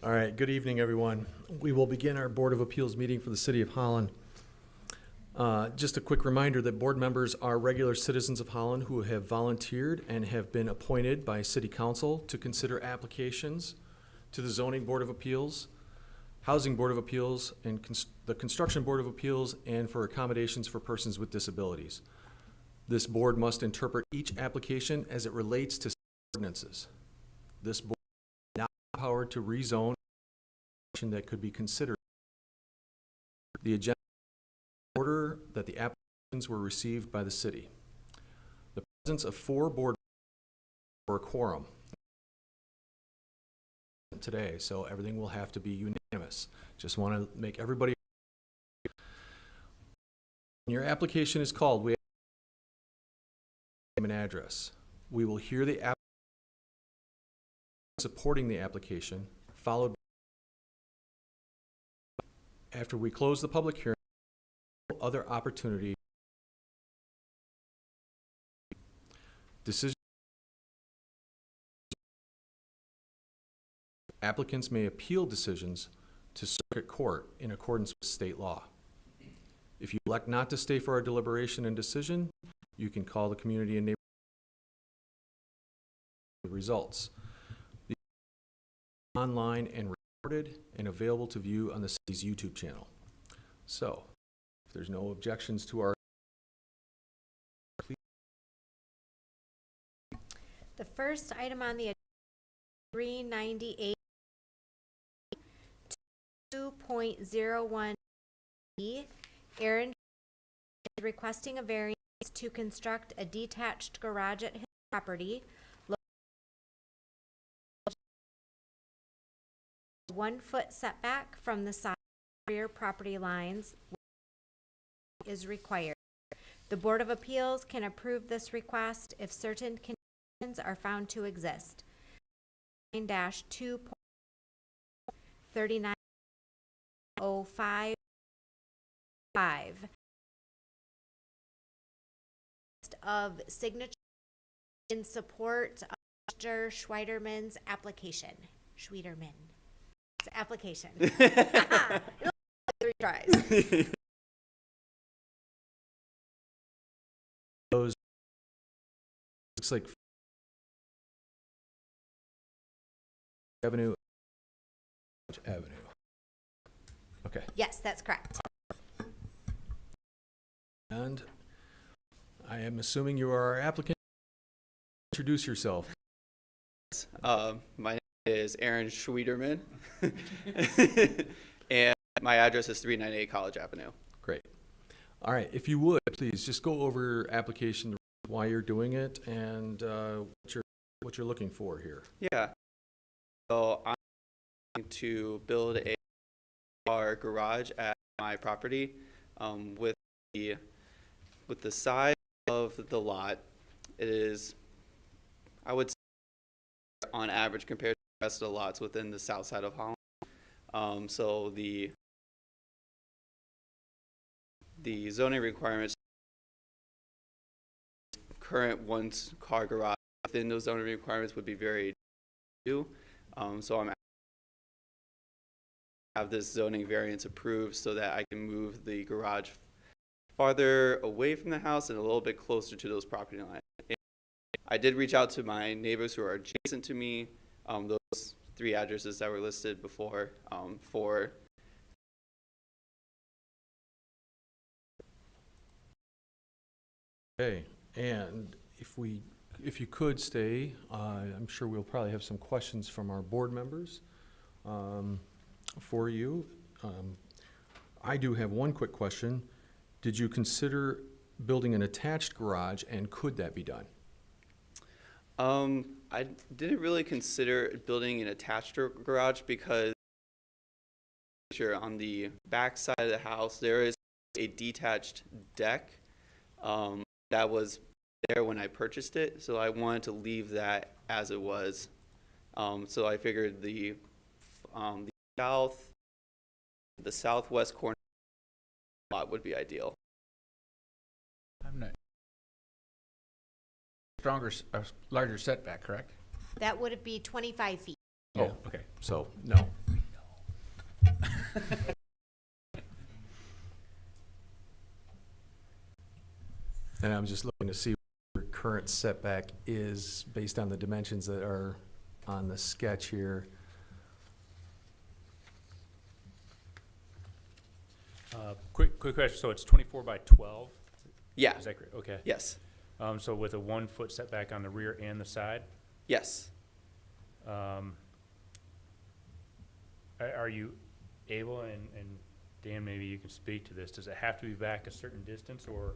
All right, good evening, everyone. We will begin our Board of Appeals meeting for the City of Holland. Just a quick reminder that board members are regular citizens of Holland who have volunteered and have been appointed by City Council to consider applications to the Zoning Board of Appeals, Housing Board of Appeals, and the Construction Board of Appeals, and for accommodations for persons with disabilities. This board must interpret each application as it relates to ordinances. This board is not empowered to rezone that could be considered. The agenda order that the applications were received by the city. The presence of 4 board members for a quorum today, so everything will have to be unanimous. Just want to make everybody. When your application is called, we have an address. We will hear the application supporting the application, followed by after we close the public hearing, other opportunity. Decision. Applicants may appeal decisions to circuit court in accordance with state law. If you elect not to stay for our deliberation and decision, you can call the community and neighborhood results. The online and recorded and available to view on the city's YouTube channel. So, if there's no objections to our, please. The first item on the agenda, 398 2.01 Aaron is requesting a variance to construct a detached garage at his property. 1 foot setback from the side rear property lines is required. The Board of Appeals can approve this request if certain conditions are found to exist. 9-2.3905 of signature in support of Mr. Schweiderman's application. Application. 3 tries. Those looks like Avenue. Okay. Yes, that's correct. And I am assuming you are our applicant. Introduce yourself. My name is Aaron Schweiderman, and my address is 398 College Avenue. Great. All right, if you would, please just go over application, why you're doing it, and what you're looking for here. Yeah. So I'm looking to build a car garage at my property with the size of the lot. It is, I would say, on average compared to the rest of the lots within the south side of Holland. So the zoning requirements, current 1-car garage within those zoning requirements would be very new. So I'm have this zoning variance approved so that I can move the garage farther away from the house and a little bit closer to those property lines. I did reach out to my neighbors who are adjacent to me, those 3 addresses that were listed before, for Okay, and if you could stay, I'm sure we'll probably have some questions from our board members for you. I do have one quick question. Did you consider building an attached garage, and could that be done? I didn't really consider building an attached garage because on the back side of the house there is a detached deck that was there when I purchased it, so I wanted to leave that as it was. So I figured the southwest corner lot would be ideal. I'm not. Larger setback, correct? That would be 25 feet. Oh, okay, so no. And I'm just looking to see what your current setback is based on the dimensions that are on the sketch here. Quick question. So it's 24 by 12? Yeah. Is that correct? Okay. Yes. So with a 1 foot setback on the rear and the side? Yes. Are you able, and Dan, maybe you can speak to this, does it have to be back a certain distance, or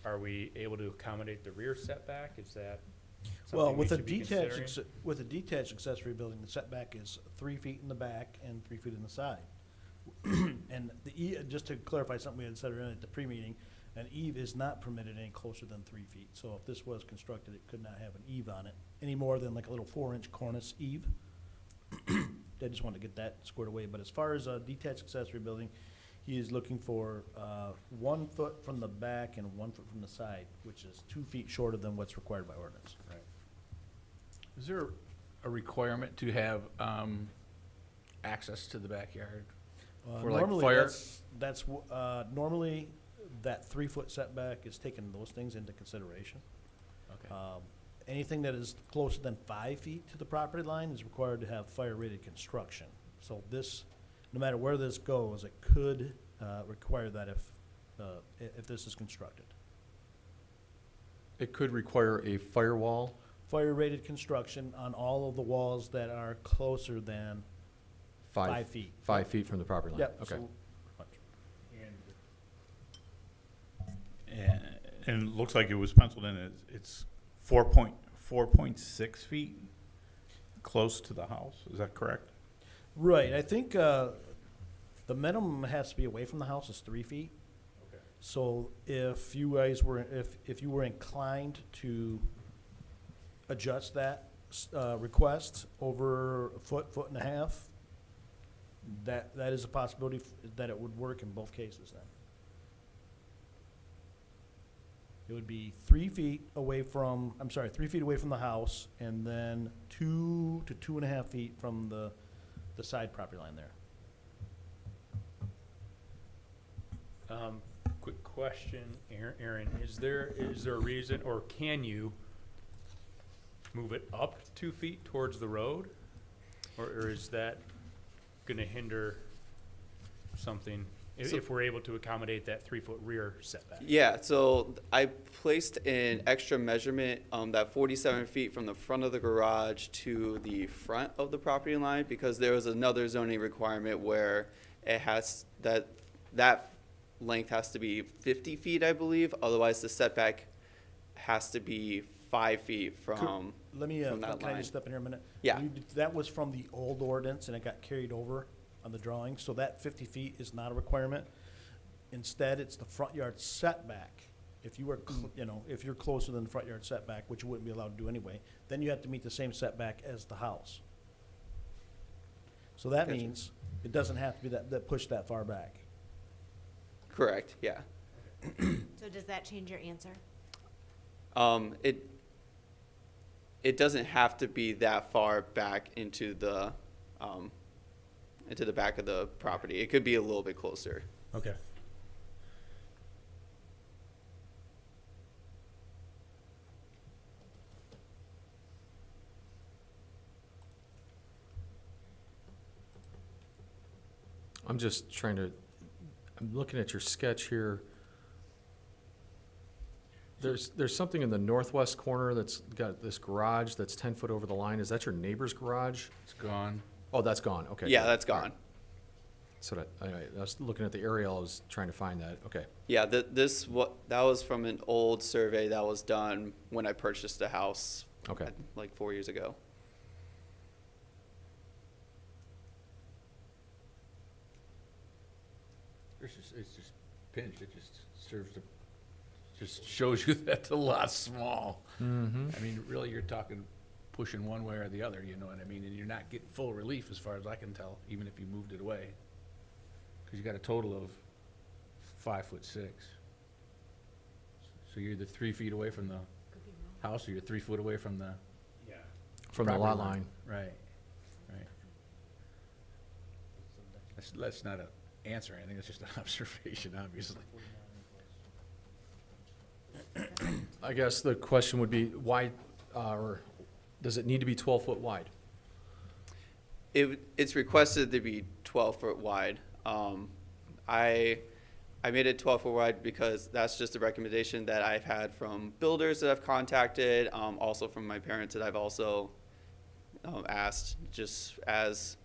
are we able to accommodate the rear setback? Is that Well, something we with a should be detached, considering? with a detached accessory building, the setback is 3 feet in the back and 3 feet in the side. And just to clarify something we had said earlier at the pre-meeting, an eave is not permitted any closer than 3 feet. So if this was constructed, it could not have an eave on it, any more than like a little 4-inch cornice eave. I just wanted to get that squared away. But as far as a detached accessory building, he is looking for 1 foot from the back and 1 foot from the side, which is 2 feet shorter than what's required by ordinance. Right. Is there a requirement to have access to the backyard? For, like, Normally, fire? normally that 3 foot setback is taking those things into consideration. Okay. Anything that is closer than 5 feet to the property line is required to have fire rated construction. So this, no matter where this goes, it could require that if this is constructed. It could require a firewall. Fire rated construction on all of the walls that are closer than 5 feet. 5 feet from the property line. Yep. Okay. so- And it looks like it was penciled in, it's 4.6 feet close to the house, is that correct? Right, I think the minimum has to be away from the house is 3 feet. Okay. So if you guys were, if you were inclined to adjust that request over a foot, foot and a half, that is a possibility that it would work in both cases then. It would be 3 feet away from, 3 feet away from the house, and then 2 to 2.5 feet from the side property line there. Quick question, Aaron, is there a reason, or can you move it up 2 feet towards the road? Or is that gonna hinder something, if we're able to accommodate that 3 foot rear setback? Yeah, so I placed an extra measurement, that 47 feet from the front of the garage to the front of the property line, because there was another zoning requirement where it has, that length has to be 50 feet, I believe, otherwise the setback has to be 5 feet from Let me, from that can I line. just step in here a minute? Yeah. That was from the old ordinance, and it got carried over on the drawing, so that 50 feet is not a requirement. Instead, it's the front yard setback. If you were, if you're closer than the front yard setback, which you wouldn't be allowed to do anyway, then you have to meet the same setback as the house. So that Gotcha. means it doesn't have to be that pushed that far back. Correct, yeah. So does that change your answer? It doesn't have to be that far back into the back of the property. It could be a little bit closer. Okay. I'm just trying to, I'm looking at your sketch here. There's something in the northwest corner that's got this garage that's 10 foot over the line. Is that your neighbor's garage? It's gone. Oh, that's gone, okay. Yeah, good. that's All right. gone. So that, all right, I was looking at the aerial, I was trying to find that, okay. Yeah, that was from an old survey that was done when I purchased the house. Okay. Like 4 years ago. It's just pinched, it just serves to, just shows you that the lot's small. Mm-hmm. I mean, really, you're talking pushing one way or the other, you know what I mean? And you're not getting full relief as far as I can tell, even if you moved it away. Because you got a total of 5'6". So you're either 3 feet away from the house or you're 3 foot away from the, Yeah. From the property lot line. right, right. That's not an answer or anything, it's just an observation, obviously. I guess the question would be why, or does it need to be 12 foot wide? It's requested to be 12-foot wide. I made it 12-foot wide because that's just a recommendation that I've had from builders that I've contacted, also from my parents that I've also asked, just as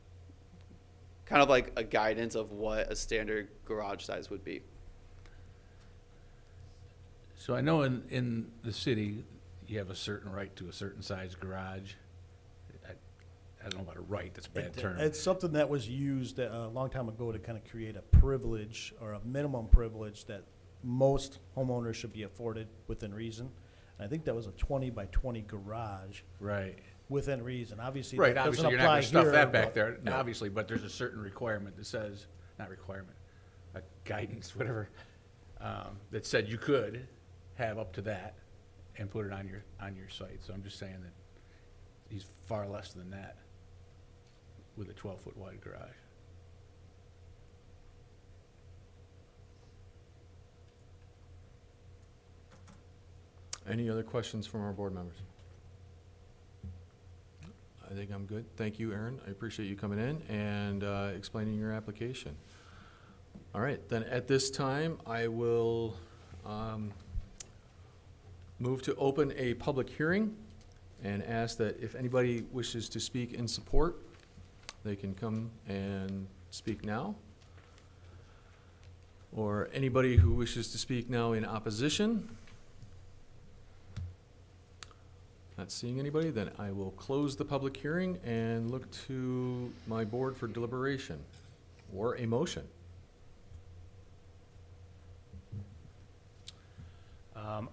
kind of like a guidance of what a standard garage size would be. So I know in the city, you have a certain right to a certain size garage. I don't know about a right, that's a bad term. It's something that was used a long time ago to kind of create a privilege or a minimum privilege that most homeowners should be afforded within reason. And I think that was a 20 by 20 garage Right. within reason. Obviously, Right, that doesn't obviously, you're not gonna apply stuff here, that back but- there, No. obviously, but there's a certain requirement that says, not requirement, a guidance, whatever, that said you could have up to that and put it on your site. So I'm just saying that he's far less than that with a 12-foot wide garage. Any other questions from our board members? I think I'm good. Thank you, Aaron. I appreciate you coming in and explaining your application. All right, then at this time, I will move to open a public hearing and ask that if anybody wishes to speak in support, they can come and speak now. Or anybody who wishes to speak now in opposition. Not seeing anybody, then I will close the public hearing and look to my board for deliberation or a motion.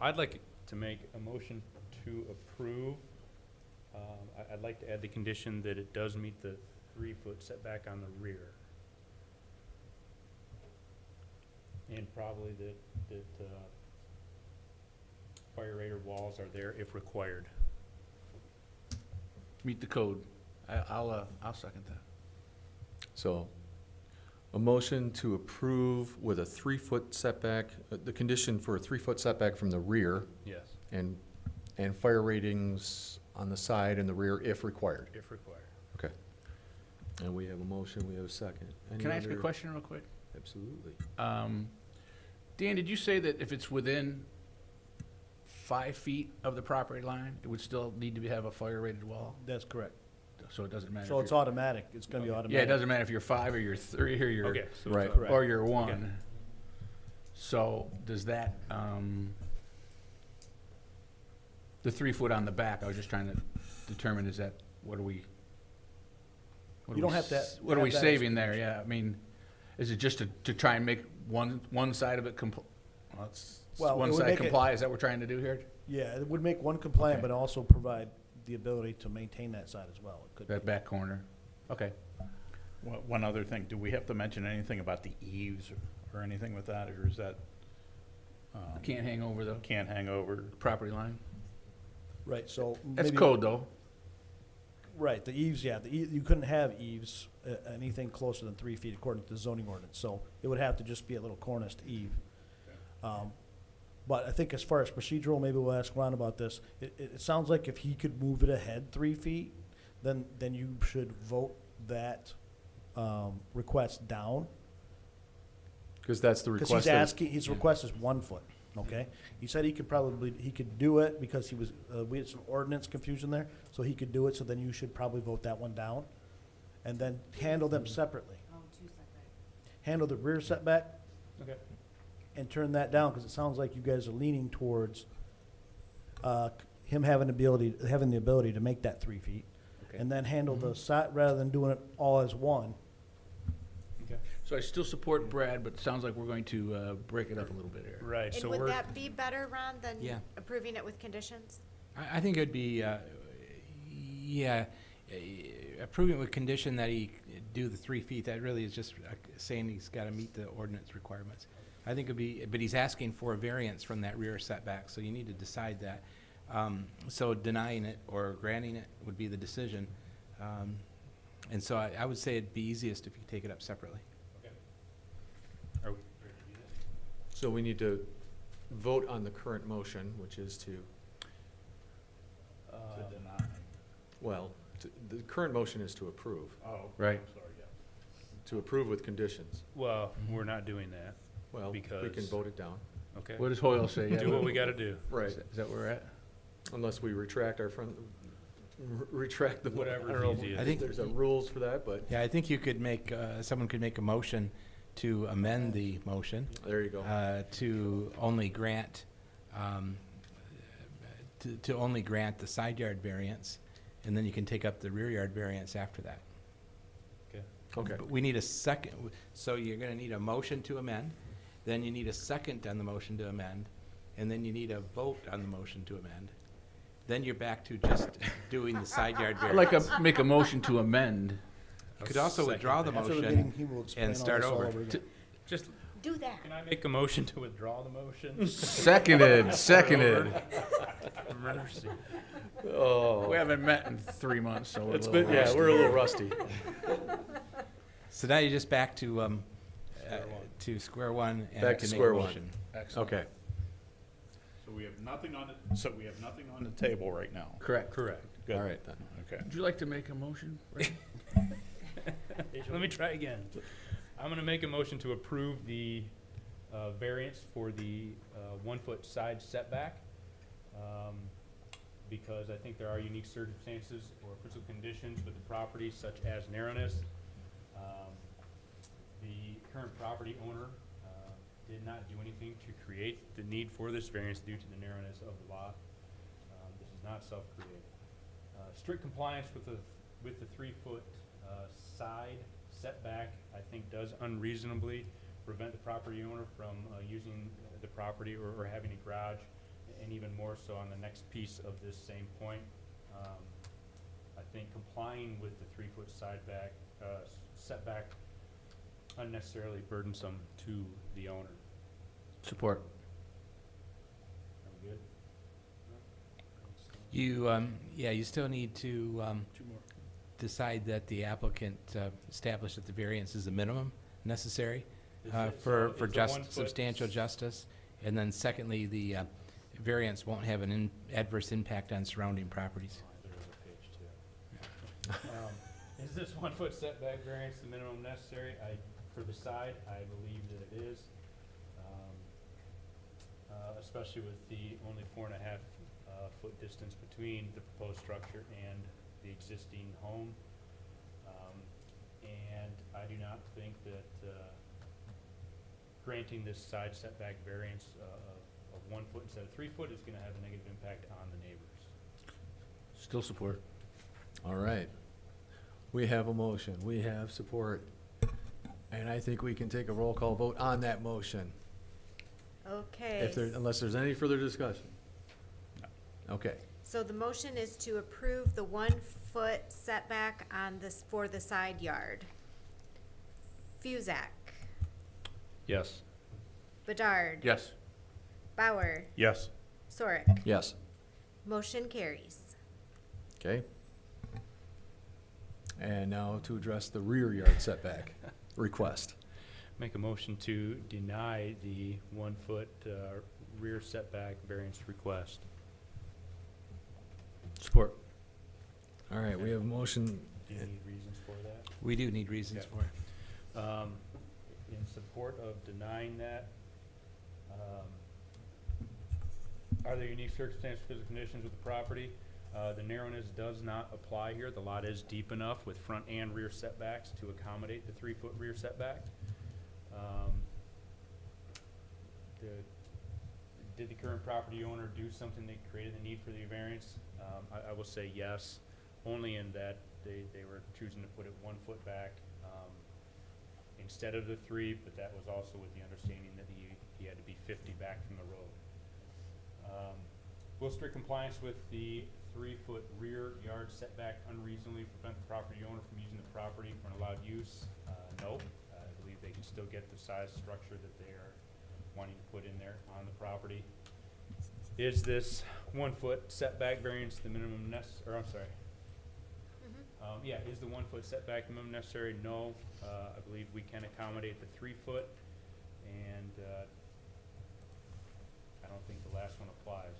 I'd like to make a motion to approve. I'd like to add the condition that it does meet the 3-foot setback on the rear. And probably that fire rated walls are there if required. Meet the code. I'll second that. So, a motion to approve with a 3-foot setback, the condition for a 3-foot setback from the rear Yes, and fire ratings on the side and the rear if required. if required. Okay. And we have a motion, we have a second. Any Can I ask a other- question real quick? Absolutely. Dan, did you say that if it's within 5 feet of the property line, it would still need to have a fire rated wall? That's correct. So it doesn't matter? So if it's you're- automatic. It's going to be Okay. automatic. Yeah, it doesn't matter if you're 5 or you're 3 or you're. Okay. So Right. it's Correct. Or you're Okay. 1. So does that, the 3 foot on the back, I was just trying to determine, is that, what are we? what You are don't we have to s- What are have we that as saving there? Yeah, I mean, is it just to try and make one side of it Well, it one would side make it- comply? Is that what we're trying to do here? Yeah, it would make one compliant, Okay. but also provide the ability to maintain that side as well. It could That be. back corner? Okay. One other thing, do we have to mention anything about the eaves or anything with that, or is that? Can't hang over the Can't hang over? property line? Right, so. That's maybe- code, though. Right, the eaves, yeah, you couldn't have eaves, anything closer than 3 feet according to the zoning ordinance, so it would have to just be a little corniced eave. But I think as far as procedural, maybe we'll ask Ron about this. It sounds like if he could move it ahead 3 feet, then you should vote that, request down. Because that's the Because request. he's that- asking, his request is 1 foot, okay? He said he could do it because we had some ordinance confusion there, so he could do it, so then you should probably vote that one down. And then handle them separately. Handle the rear setback Okay. and turn that down, because it sounds like you guys are leaning towards, him having the ability to make that 3 feet. Okay. And then handle the side, rather than doing it all as one. So I still support Brad, but it sounds like we're going to break it up a little bit here. Right, And so would we're, that be better, Ron, than Yeah. approving it with conditions? I think it'd be, approving it with condition that he do the 3 feet, that really is just saying he's gotta meet the ordinance requirements. I think it'd be, but he's asking for a variance from that rear setback, so you need to decide that. So denying it or granting it would be the decision. And so I would say it'd be easiest if you take it up separately. Okay. Are we ready to do this? So we need to vote on the current motion, which is to, To deny. well, the current motion is to approve, Oh. Right. I'm sorry, yeah. to approve with conditions. Well, we're not doing that, Well, we can Because- vote it down, okay? What does Hoyle say? Do what we gotta do. right, Is that where we're at? unless we retract our front, retract the. Whatever's I don't know easiest. I think- if there's rules for that, but Yeah, I think you could make, someone could make a motion to amend the motion there you go. to only grant, to only grant the side yard variance, and then you can take up the rear yard variance after that. Okay, But we need a second, so you're gonna need a motion to amend, then you need a second on the motion to amend, and then you need a vote on the motion to amend. Then you're back to just doing the side yard I'd variance. like to make a motion to amend. You could also withdraw the After the motion. meeting, he will explain all start this all over. over again. Just, Do that. can I make a motion to withdraw the motion? Seconded, seconded. Mercy. oh, We haven't met in 3 months, so we're a it's little been, yeah, rusty. we're a little rusty. So now you're just back to, Square one. to square one and Back to to make a square one. motion. Excellent. Okay, So we have nothing on the, so we have nothing on the table right now. Correct. Correct. Good. all right then. Okay. Would you like to make a motion? Ray? Let me try again. I'm gonna make a motion to approve the variance for the 1 foot side setback. Because I think there are unique circumstances or physical conditions with the property such as narrowness. The current property owner did not do anything to create the need for this variance due to the narrowness of the lot. This is not self-created. Strict compliance with the 3 foot side setback, I think, does unreasonably prevent the property owner from using the property or having a garage, and even more so on the next piece of this same point. I think complying with the 3 foot setback unnecessarily burdensome to the owner. Support. Are we good? You, yeah, you still need to, 2 more. decide that the applicant, establish that the variance is the minimum necessary, Is it- for so is the just 1 foot substantial justice. And then secondly, the, variance won't have an adverse impact on surrounding properties. There is a page two. Is this 1 foot setback variance the minimum necessary? For the side, I believe that it is. Especially with the only 4.5 foot distance between the proposed structure and the existing home. And I do not think that granting this side setback variance of 1 foot instead of 3 foot is gonna have a negative impact on the neighbors. Still support. All right. We have a motion, we have support, and I think we can take a roll call vote on that motion, Okay. if there, unless there's any further discussion. Okay, So the motion is to approve the 1 foot setback on this, for the side yard. Fusak, Yes. Bedard. Yes. Bauer, Yes. Sorek. yes, Motion carries. okay. And now to address the rear yard setback request. Make a motion to deny the 1 foot rear setback variance request. Support. All right, we have a motion, Do you need reasons for that? We do need reasons Okay. for it. In support of denying that, are there unique circumstances, physical conditions with the property? The narrowness does not apply here. The lot is deep enough with front and rear setbacks to accommodate the 3 foot rear setback. Did the current property owner do something that created the need for the variance? I will say yes, only in that they were choosing to put it 1 foot back instead of the 3, but that was also with the understanding that he had to be 50 back from the road. Will strict compliance with the 3 foot rear yard setback unreasonably prevent the property owner from using the property for an allowed use? No, I believe they can still get the size structure that they are wanting to put in there on the property. Is this 1 foot setback variance the minimum or I'm sorry, Yeah, is the 1 foot setback minimum necessary? No. I believe we can accommodate the 3 foot, and I don't think the last one applies.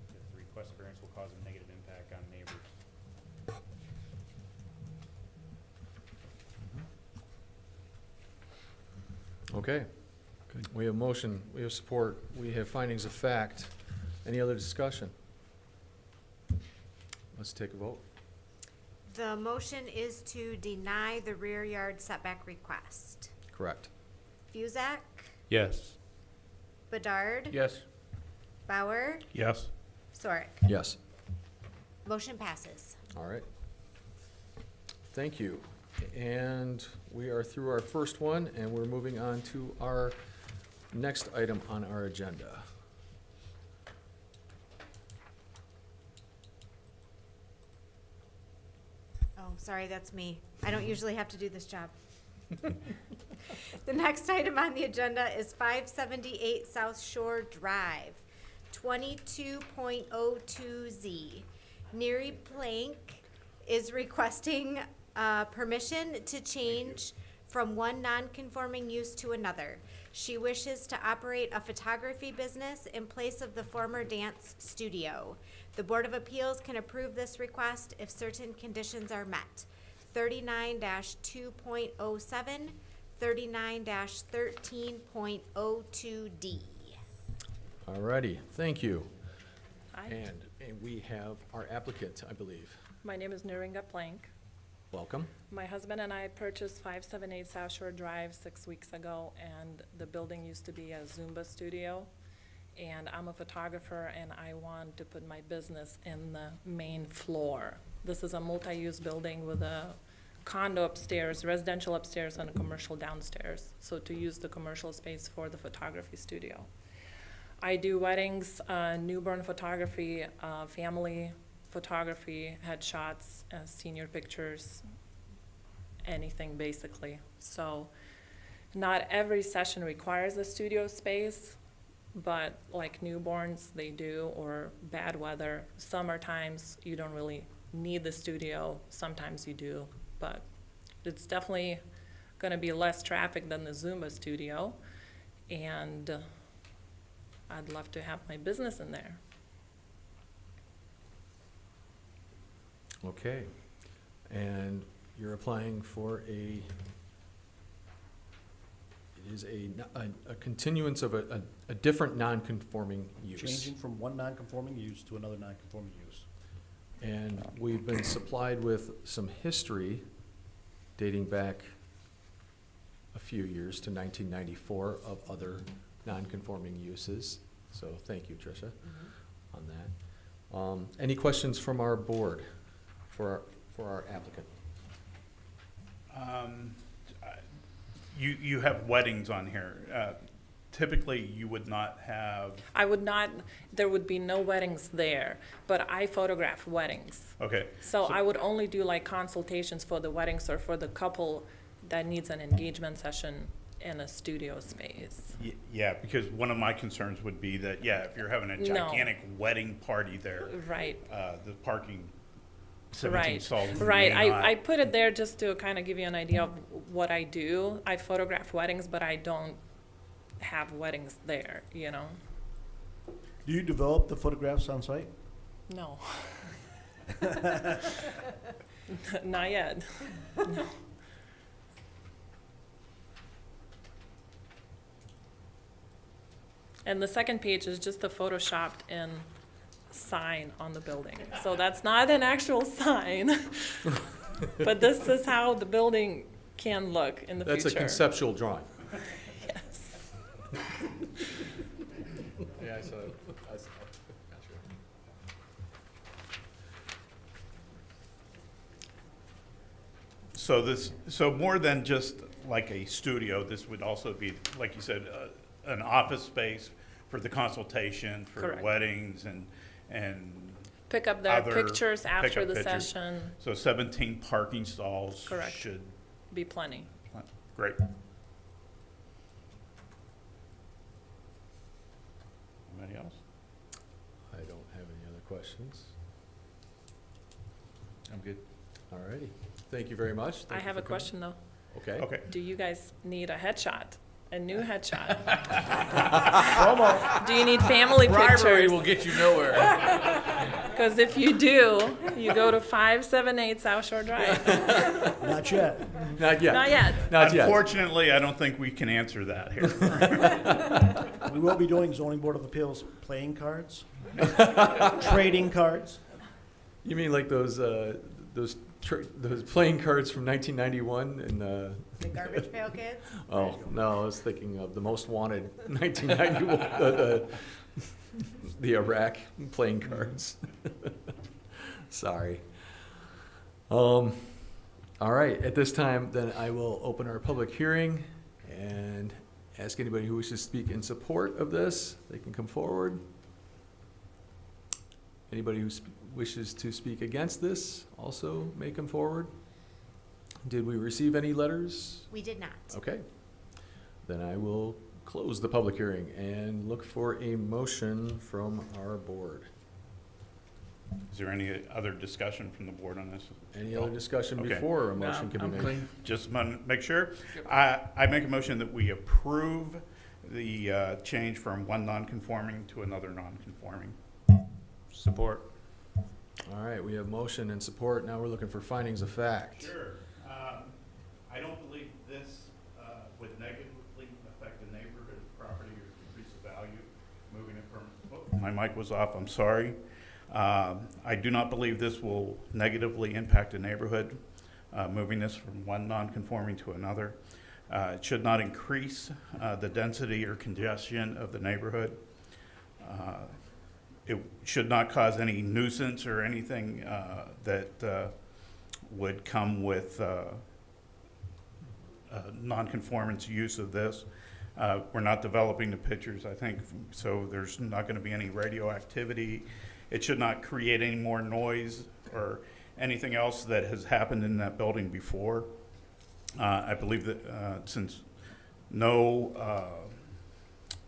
If the request variance will cause a negative impact on neighbors. Okay. We have motion, we have support, we have findings of fact. Any other discussion? Let's take a vote. The motion is to deny the rear yard setback request. Correct. Fusak, Yes. Bedard, Yes. Bauer, Yes. Sorek. Yes. Motion passes. All right. Thank you. And we are through our first one, and we're moving on to our next item on our agenda. Oh, sorry, that's me. I don't usually have to do this job. The next item on the agenda is 578 South Shore Drive, 22.02Z. Neri Plank is requesting permission to change from one non-conforming use to another. She wishes to operate a photography business in place of the former dance studio. The Board of Appeals can approve this request if certain conditions are met. 39-2.07, 39-13.02D. All righty, thank you. Hi, And we have our applicant, I believe. my name is Nuringa Plank. Welcome. My husband and I purchased 578 South Shore Drive 6 weeks ago, and the building used to be a Zumba studio. And I'm a photographer, and I want to put my business in the main floor. This is a multi-use building with a condo upstairs, residential upstairs, and a commercial downstairs. So to use the commercial space for the photography studio. I do weddings, newborn photography, family photography, headshots, senior pictures, anything basically. So not every session requires a studio space, but like newborns, they do, or bad weather. Summer times, you don't really need the studio. Sometimes you do, but it's definitely gonna be less traffic than the Zumba studio. And I'd love to have my business in there. Okay. And you're applying for it is a continuance of a different non-conforming use. Changing from one non-conforming use to another non-conforming use. And we've been supplied with some history dating back a few years to 1994 of other non-conforming uses. So thank you, Tricia, on that. Any questions from our board for our applicant? You have weddings on here. Typically, you would not have, I would not, there would be no weddings there, but I photograph weddings. okay. So I would only do like consultations for the weddings or for the couple that needs an engagement session in a studio space. Yeah, because one of my concerns would be that, yeah, if you're having a No. gigantic wedding party there, Right, the parking, 17 right, stalls. right. may not- I put it there just to kind of give you an idea of what I do. I photograph weddings, but I don't have weddings there, you know? Do you develop the photographs on site? No. Not yet. No. And the second page is just a photoshopped in sign on the building. So that's not an actual sign. But this is how the building can look in the future. That's a conceptual drawing. Yes. Yeah, I saw it. So more than just like a studio, this would also be, like you said, an office space for the consultation, for Correct. weddings and Pick up their other pictures after pickup the pictures. session. So 17 parking stalls Correct. should, Be plenty. great. Anybody else? I don't have any other questions. I'm good. All righty. Thank you very much. I Thank you have for a coming. question though. Okay. Okay. Do you guys need a headshot? A new headshot? Promo. Do you need family Bribery pictures? will get you nowhere. Because if you do, you go to 578 South Shore Drive. Not yet. Not yet. Not yet. Not yet. Unfortunately, I don't think we can answer that here. We will be doing zoning board of appeals playing cards, trading cards. You mean like those playing cards from 1991 and The Garbage Pail Kids? oh no, I was thinking of the Most Wanted 1991 the Iraq playing cards. Sorry. All right. At this time, then I will open our public hearing and ask anybody who wishes to speak in support of this, they can come forward. Anybody who wishes to speak against this also may come forward. Did we receive any letters? We did not. Okay. Then I will close the public hearing and look for a motion from our board. Is there any other discussion from the board on this? Any other discussion Okay. before a No, motion can be I'm made? clean. Just want to make sure. I make a motion that we approve the change from one non-conforming to another non-conforming. Support. All right, we have motion and support. Now we're looking for findings of fact. Sure. I don't believe this would negatively affect the neighborhood property or decrease the value, moving it from, oh, my mic was off, I'm sorry. I do not believe this will negatively impact the neighborhood, moving this from one non-conforming to another. It should not increase the density or congestion of the neighborhood. It should not cause any nuisance or anything that would come with non-conformance use of this. We're not developing the pictures, I think, so there's not going to be any radioactivity. It should not create any more noise or anything else that has happened in that building before. I believe that since no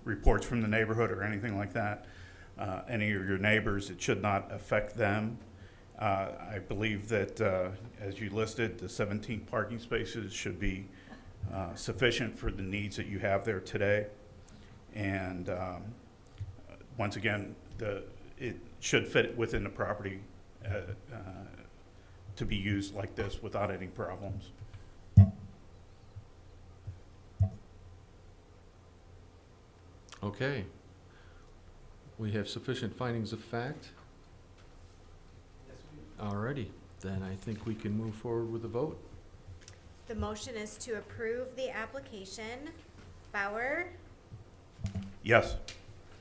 reports from the neighborhood or anything like that, any of your neighbors, it should not affect them. I believe that, as you listed, the 17 parking spaces should be sufficient for the needs that you have there today. And once again, it should fit within the property to be used like this without any problems. Okay. We have sufficient findings of fact. All righty, then I think we can move forward with the vote. The motion is to approve the application. Bauer, Yes.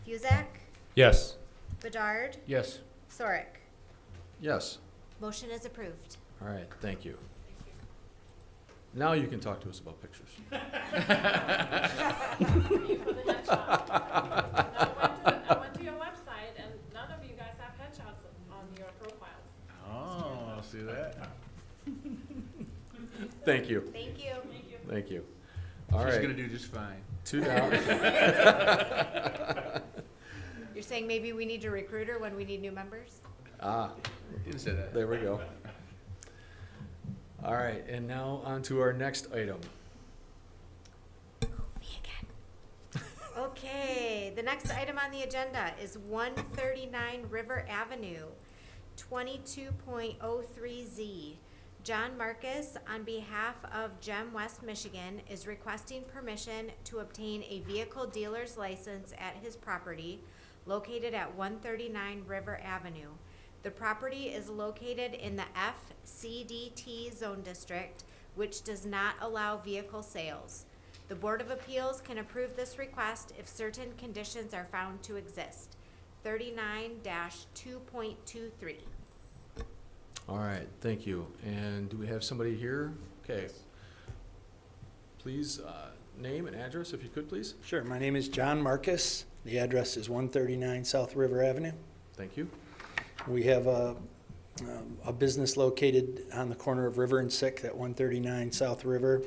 Fusak, Yes. Bedard, Yes. Sorek. Yes. Motion is approved. All right, thank you. Now you can talk to us about pictures. I went to your website and none of you guys have headshots on your profiles. Oh, see that? Thank you. Thank you. Thank you. All She's right. gonna do just fine. Two down. You're saying maybe we need a recruiter when we need new members? Ah, Didn't say that. there we go. All right, and now on to our next item. Me again. Okay, the next item on the agenda is 139 River Avenue, 22.03Z. John Marcus, on behalf of Gem West Michigan, is requesting permission to obtain a vehicle dealer's license at his property located at 139 River Avenue. The property is located in the FCDT zone district, which does not allow vehicle sales. The Board of Appeals can approve this request if certain conditions are found to exist. 39-2.23. All right, thank you. And do we have somebody here? Okay. Please, name and address, if you could, please. Sure, my name is John Marcus. The address is 139 South River Avenue. Thank you. We have a business located on the corner of River and Sixth at 139 South River.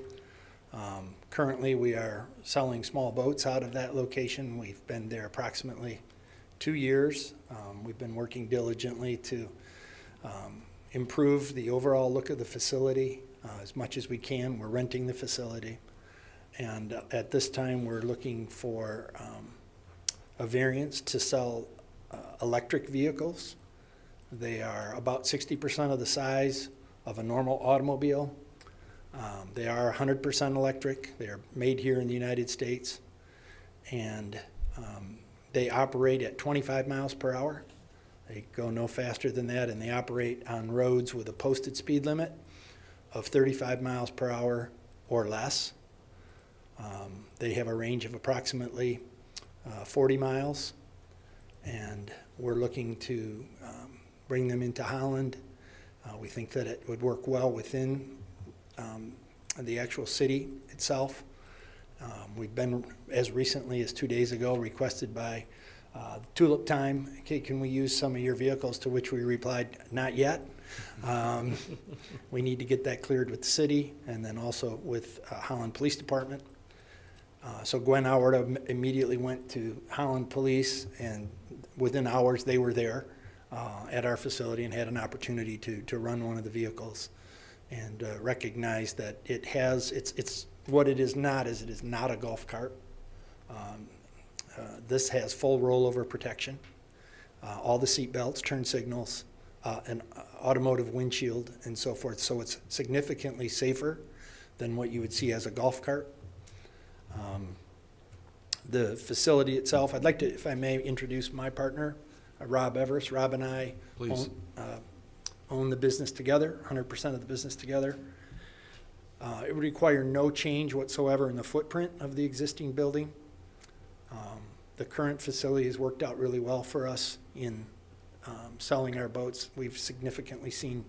Currently, we are selling small boats out of that location. We've been there approximately 2 years. We've been working diligently to improve the overall look of the facility as much as we can. We're renting the facility. And at this time, we're looking for a variance to sell electric vehicles. They are about 60% of the size of a normal automobile. They are 100% electric. They are made here in the United States. And they operate at 25 miles per hour. They go no faster than that, and they operate on roads with a posted speed limit of 35 miles per hour or less. They have a range of approximately 40 miles, and we're looking to bring them into Holland. We think that it would work well within the actual city itself. We've been, as recently as 2 days ago, requested by Tulip Time, okay, can we use some of your vehicles? To which we replied, not yet. We need to get that cleared with the city and then also with Holland Police Department. So Gwen Howard immediately went to Holland Police, and within hours they were there at our facility and had an opportunity to run one of the vehicles and recognize that it has, it's what it is not a golf cart. This has full rollover protection, all the seat belts, turn signals, an automotive windshield, and so forth. So it's significantly safer than what you would see as a golf cart. The facility itself, I'd like to, if I may, introduce my partner, Rob Everest. Rob and I own the business together, 100% of the business together. It would require no change whatsoever in the footprint of the existing building. The current facility has worked out really well for us in selling our boats. We've significantly seen,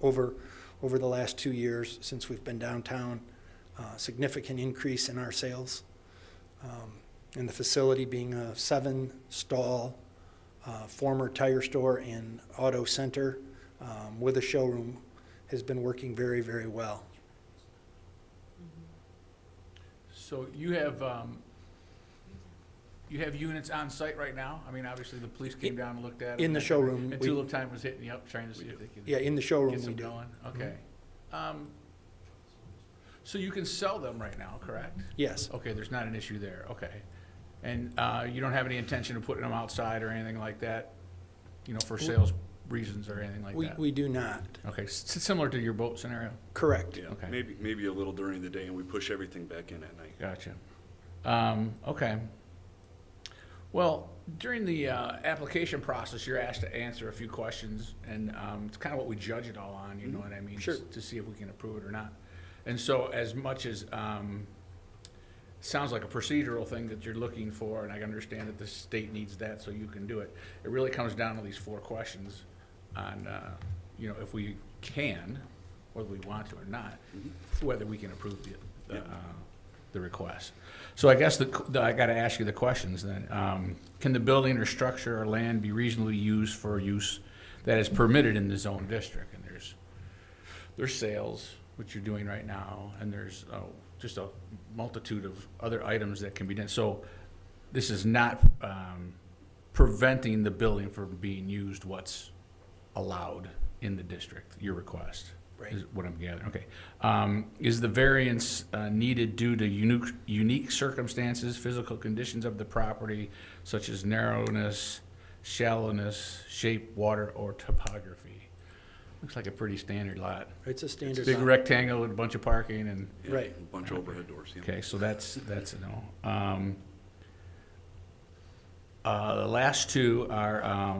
over the last 2 years since we've been downtown, significant increase in our sales. And the facility being a 7-stall former tire store and auto center with a showroom has been working very, very well. So you have units on site right now? I mean, obviously the police came down and looked at it. In the showroom. And Tulip Time was hitting you up, trying to see if they could. Yeah, in the showroom Get we some do. going, okay. So you can sell them right now, correct? Yes. Okay, there's not an issue there, okay. And you don't have any intention of putting them outside or anything like that, for sales reasons or anything like that? We do not. Okay, similar to your boat scenario? Correct. Yeah, Okay. maybe a little during the day, and we push everything back in at night. Gotcha. Okay. Well, during the application process, you're asked to answer a few questions, and it's kind of what we judge it all on, you know what I mean? Sure. To see if we can approve it or not. And so as much as sounds like a procedural thing that you're looking for, and I understand that the state needs that so you can do it, it really comes down to these 4 questions on, if we can, whether we want to or not, whether we can approve the request. So I guess I got to ask you the questions then. Can the building or structure or land be reasonably used for use that is permitted in the zone district? And there's sales, which you're doing right now, and there's just a multitude of other items that can be done. So this is not preventing the building from being used what's allowed in the district, your request. Right. Is what I'm gathering, okay. Is the variance needed due to unique circumstances, physical conditions of the property, such as narrowness, shallowness, shape, water, or topography? Looks like a pretty standard lot. It's a standard Big lot. rectangle with a bunch of parking and, Yeah, Right. A bunch of overhead doors, yeah. okay, so that's a no. The last 2 are,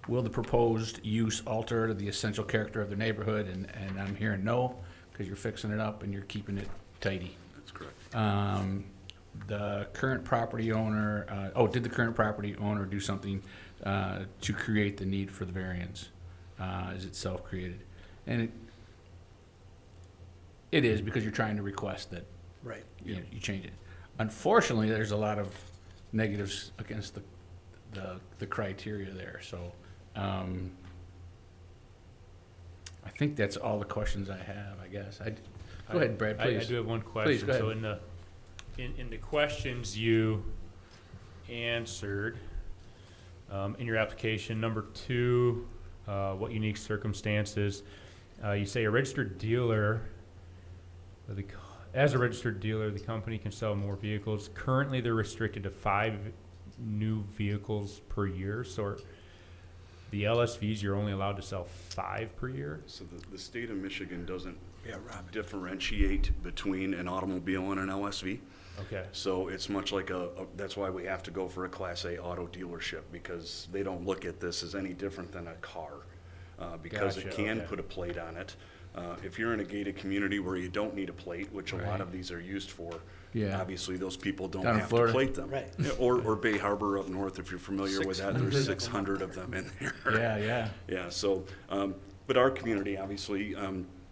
will the proposed use alter the essential character of the neighborhood? And I'm hearing no, because you're fixing it up and you're keeping it tidy. That's correct. The current property owner, did the current property owner do something to create the need for the variance? Is it self-created? And it is, because you're trying to request that Right. you change it. Unfortunately, there's a lot of negatives against the criteria there, so I think that's all the questions I have, I guess. Go ahead, Brad, please. I do have one Please, question. go So ahead. in the questions you answered in your application, number 2, what unique circumstances? You say a registered dealer, as a registered dealer, the company can sell more vehicles. Currently, they're restricted to 5 new vehicles per year. So the LSVs, you're only allowed to sell 5 per year? So the state of Michigan doesn't differentiate between an automobile and an LSV. Okay. So it's much like that's why we have to go for a Class A auto dealership, because they don't look at this as any different than a car. Because it Gotcha, can okay. put a plate on it. If you're in a gated community where you don't need a plate, which a lot of these are used for, Yeah. obviously those people don't Down in have to Florida. plate them. Right. Yeah, or Bay Harbor up north, if you're familiar with that, there's 600 of them in there. Yeah. Yeah, so, but our community, obviously,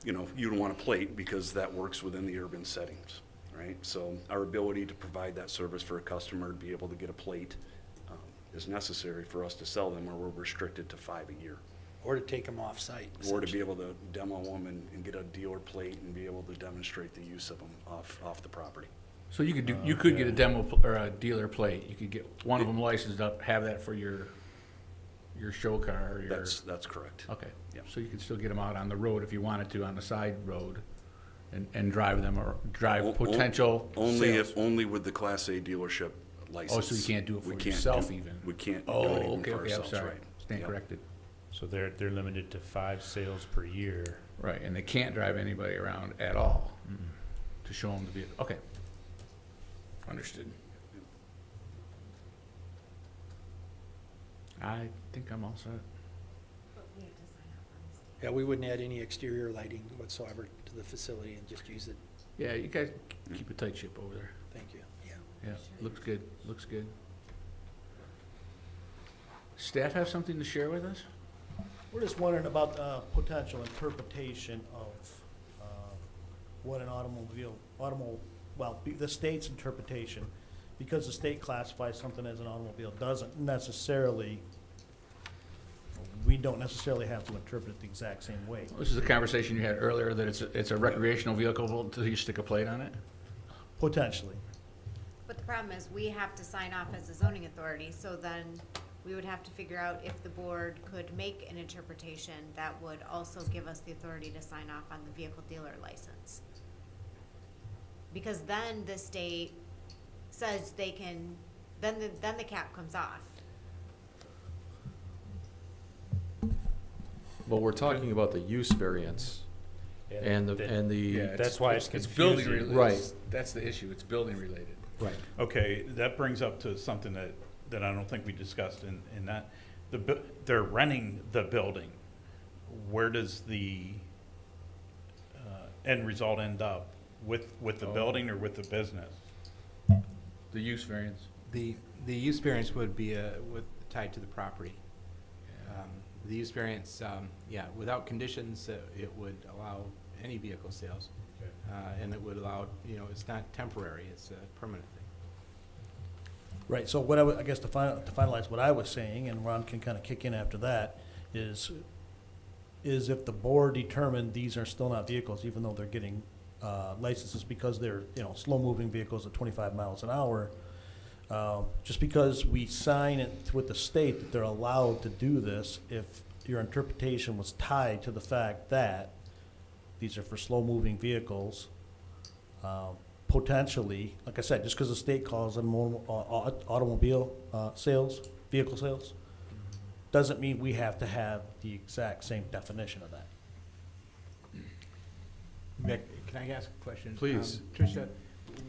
you know, you don't want a plate because that works within the urban settings, right? So our ability to provide that service for a customer, to be able to get a plate, is necessary for us to sell them, or we're restricted to 5 a year. Or to take them off-site. Or to be able to demo them and get a dealer plate and be able to demonstrate the use of them off the property. So you could get a demo or a dealer plate. You could get one of them licensed up, have that for your show car or your. That's correct. Okay. Yep. So you could still get them out on the road if you wanted to, on the side road, and drive them or drive potential sales. Only with the Class A dealership license. Oh, so you can't do it We for can't yourself do- even? We can't do Oh, it even okay, for I'm ourselves, sorry. right? Stand Yep. corrected. So they're limited to 5 sales per year. Right, and they can't drive anybody around at all to show them the vehicle. Okay. Understood. I think I'm all set. Yeah, we wouldn't add any exterior lighting whatsoever to the facility and just use it. Yeah, you guys keep a tight ship over there. Thank you. Yeah. Yeah, looks good, looks good. Staff have something to share with us? We're just wondering about potential interpretation of what an the state's interpretation, because the state classifies something as an automobile, doesn't necessarily, we don't necessarily have to interpret it the exact same way. This is a conversation you had earlier, that it's a recreational vehicle until you stick a plate on it? Potentially. But the problem is, we have to sign off as a zoning authority, so then we would have to figure out if the board could make an interpretation that would also give us the authority to sign off on the vehicle dealer license. Because then the state says they can, then the cap comes off. Well, we're talking about the use variance and the. Yeah, That's why it's building confusing. related. Right. That's the issue, it's building related. Right. Okay, that brings up to something that I don't think we discussed in that. They're renting the building. Where does the end result end up? With the building or with the business? The use variance. The use variance would be tied to the property. The use variance, without conditions, it would allow any vehicle sales. And it would allow, it's not temporary, it's a permanent thing. Right, so what I guess to finalize what I was saying, and Ron can kind of kick in after that, is if the board determined these are still not vehicles, even though they're getting licenses because they're, slow-moving vehicles at 25 miles an hour, just because we sign it with the state that they're allowed to do this, if your interpretation was tied to the fact that these are for slow-moving vehicles, potentially, like I said, just because the state calls them more automobile vehicle sales, doesn't mean we have to have the exact same definition of that. Can I ask a question? Please. Tricia,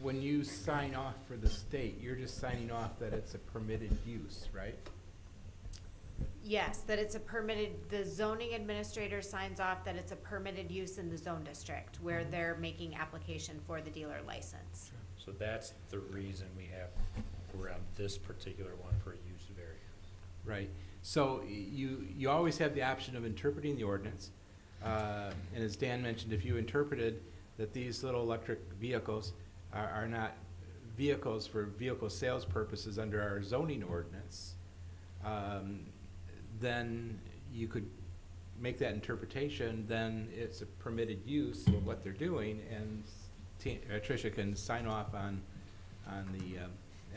when you sign off for the state, you're just signing off that it's a permitted use, right? Yes, that it's a permitted, the zoning administrator signs off that it's a permitted use in the zone district where they're making application for the dealer license. So that's the reason we're on this particular one for a use variance. Right. So you always have the option of interpreting the ordinance. And as Dan mentioned, if you interpreted that these little electric vehicles are not vehicles for vehicle sales purposes under our zoning ordinance, then you could make that interpretation, then it's a permitted use of what they're doing, and Tricia can sign off on the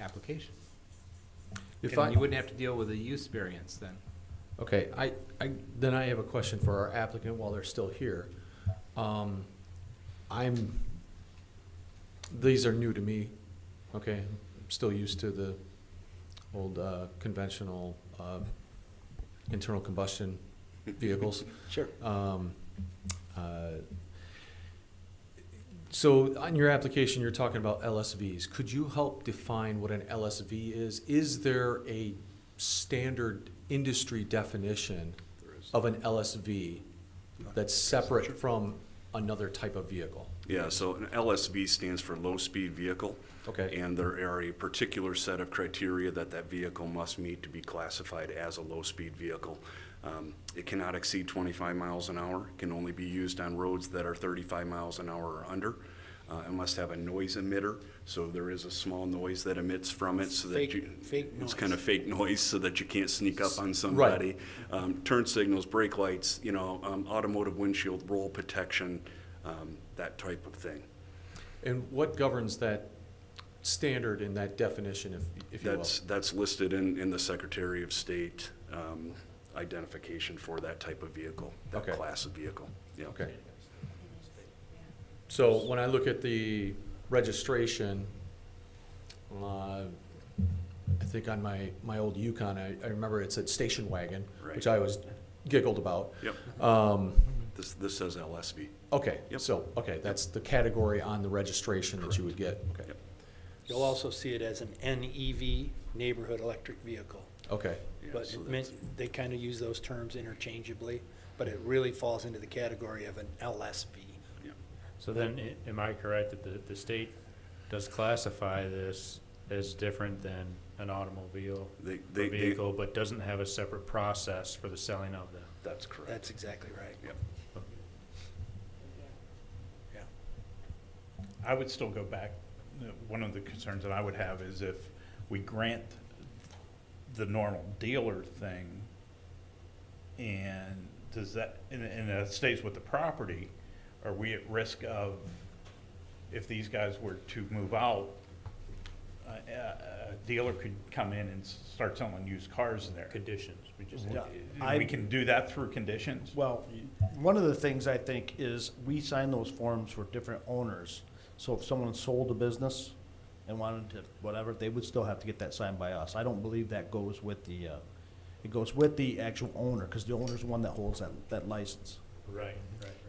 application. If And you wouldn't have to deal with a use variance then. Okay, then I have a question for our applicant while they're still here. These are new to me, okay? I'm still used to the old conventional internal combustion vehicles. Sure. So on your application, you're talking about LSVs. Could you help define what an LSV is? Is there a standard industry definition of an LSV that's separate from another type of vehicle? Yeah, so an LSV stands for low-speed vehicle. Okay. And there are a particular set of criteria that that vehicle must meet to be classified as a low-speed vehicle. It cannot exceed 25 miles an hour, can only be used on roads that are 35 miles an hour or under. It must have a noise emitter, so there is a small noise that emits from it so that Fake it's noise. kind of fake noise so that you can't sneak up on somebody. Turn signals, brake lights, automotive windshield roll protection, that type of thing. And what governs that standard in that definition, if you will? That's listed in the Secretary of State identification for that type of vehicle, that Okay. class of vehicle. Yeah. Okay. So when I look at the registration, I think on my old Yukon, I remember it said station wagon, Right. which I always giggled about. Yep. This says LSV. Okay, Yep. so, okay, that's the category on the registration that you would get. Okay. Yep. You'll also see it as an NEV, neighborhood electric vehicle. Okay, Yeah, But so it meant, they kind of use those terms interchangeably, but it really falls into the category of an LSV. So then, am I correct that the state does classify this as different than an automobile They- vehicle, but doesn't have a separate process for the selling of them? That's correct. That's exactly right. Yep. Yeah. I would still go back, one of the concerns that I would have is if we grant the normal dealer thing, and does that, and it stays with the property, are we at risk of, if these guys were to move out, a dealer could come in and start selling used cars there? Conditions, we just. Yeah. We can do that through conditions? Well, one of the things I think is we sign those forms for different owners. So if someone sold a business and wanted to, whatever, they would still have to get that signed by us. I don't believe that goes with the, it goes with the actual owner, because the owner's the one that holds that license. Right.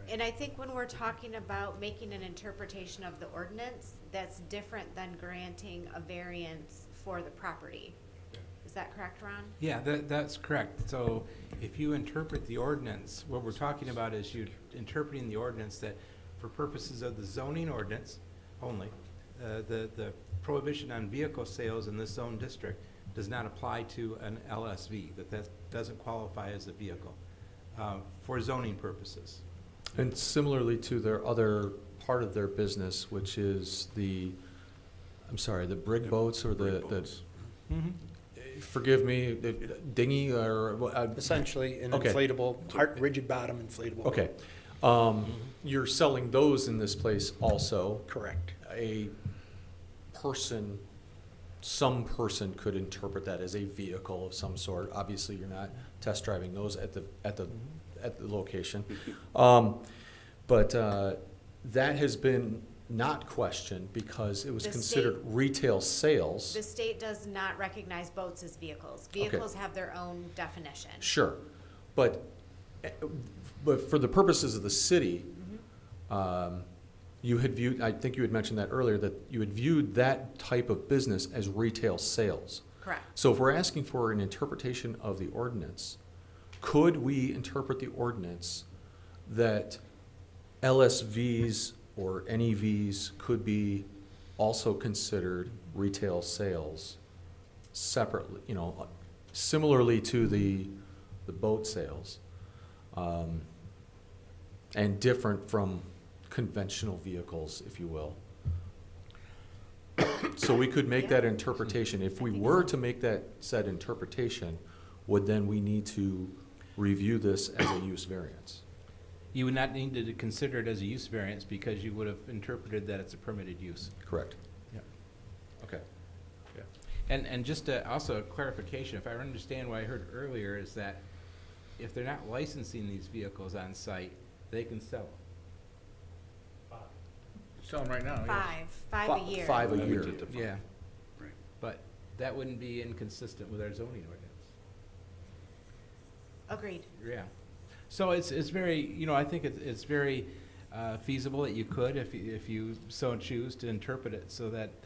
And I think when we're talking about making an interpretation of the ordinance, that's different than granting a variance for the property. Is that correct, Ron? Yeah, that's correct. So if you interpret the ordinance, what we're talking about is you interpreting the ordinance that for purposes of the zoning ordinance only, the prohibition on vehicle sales in this zone district does not apply to an LSV, that doesn't qualify as a vehicle for zoning purposes. and similarly to their other part of their business, which is the brig boats or Brig boats. forgive me, the dinghy or, Essentially, an Okay. inflatable, rigid bottom inflatable. okay. You're selling those in this place also. Correct. Some person could interpret that as a vehicle of some sort. Obviously, you're not test driving those at the location. But that has been not questioned because it was The considered state- retail sales. The state does not recognize boats as vehicles. Vehicles have their own definition. Sure, but for the purposes of the city, you had viewed, I think you had mentioned that earlier, that you had viewed that type of business as retail sales. Correct. So if we're asking for an interpretation of the ordinance, could we interpret the ordinance that LSVs or NEVs could be also considered retail sales separately, similarly to the boat sales, and different from conventional vehicles, if you will? So we could make that interpretation. If we were to make that said interpretation, would then we need to review this as a use variance? You would not need to consider it as a use variance because you would have interpreted that it's a permitted use. Correct. Yep. Okay. And just also a clarification, if I understand what I heard earlier, is that if they're not licensing these vehicles on site, they can sell them. Sell them right now, yes. Five a year. Five a year. Limited to five. Yeah. Right. But that wouldn't be inconsistent with our zoning ordinance. Agreed. Yeah. So it's very, you know, I think it's very feasible that you could, if you so choose, to interpret it so that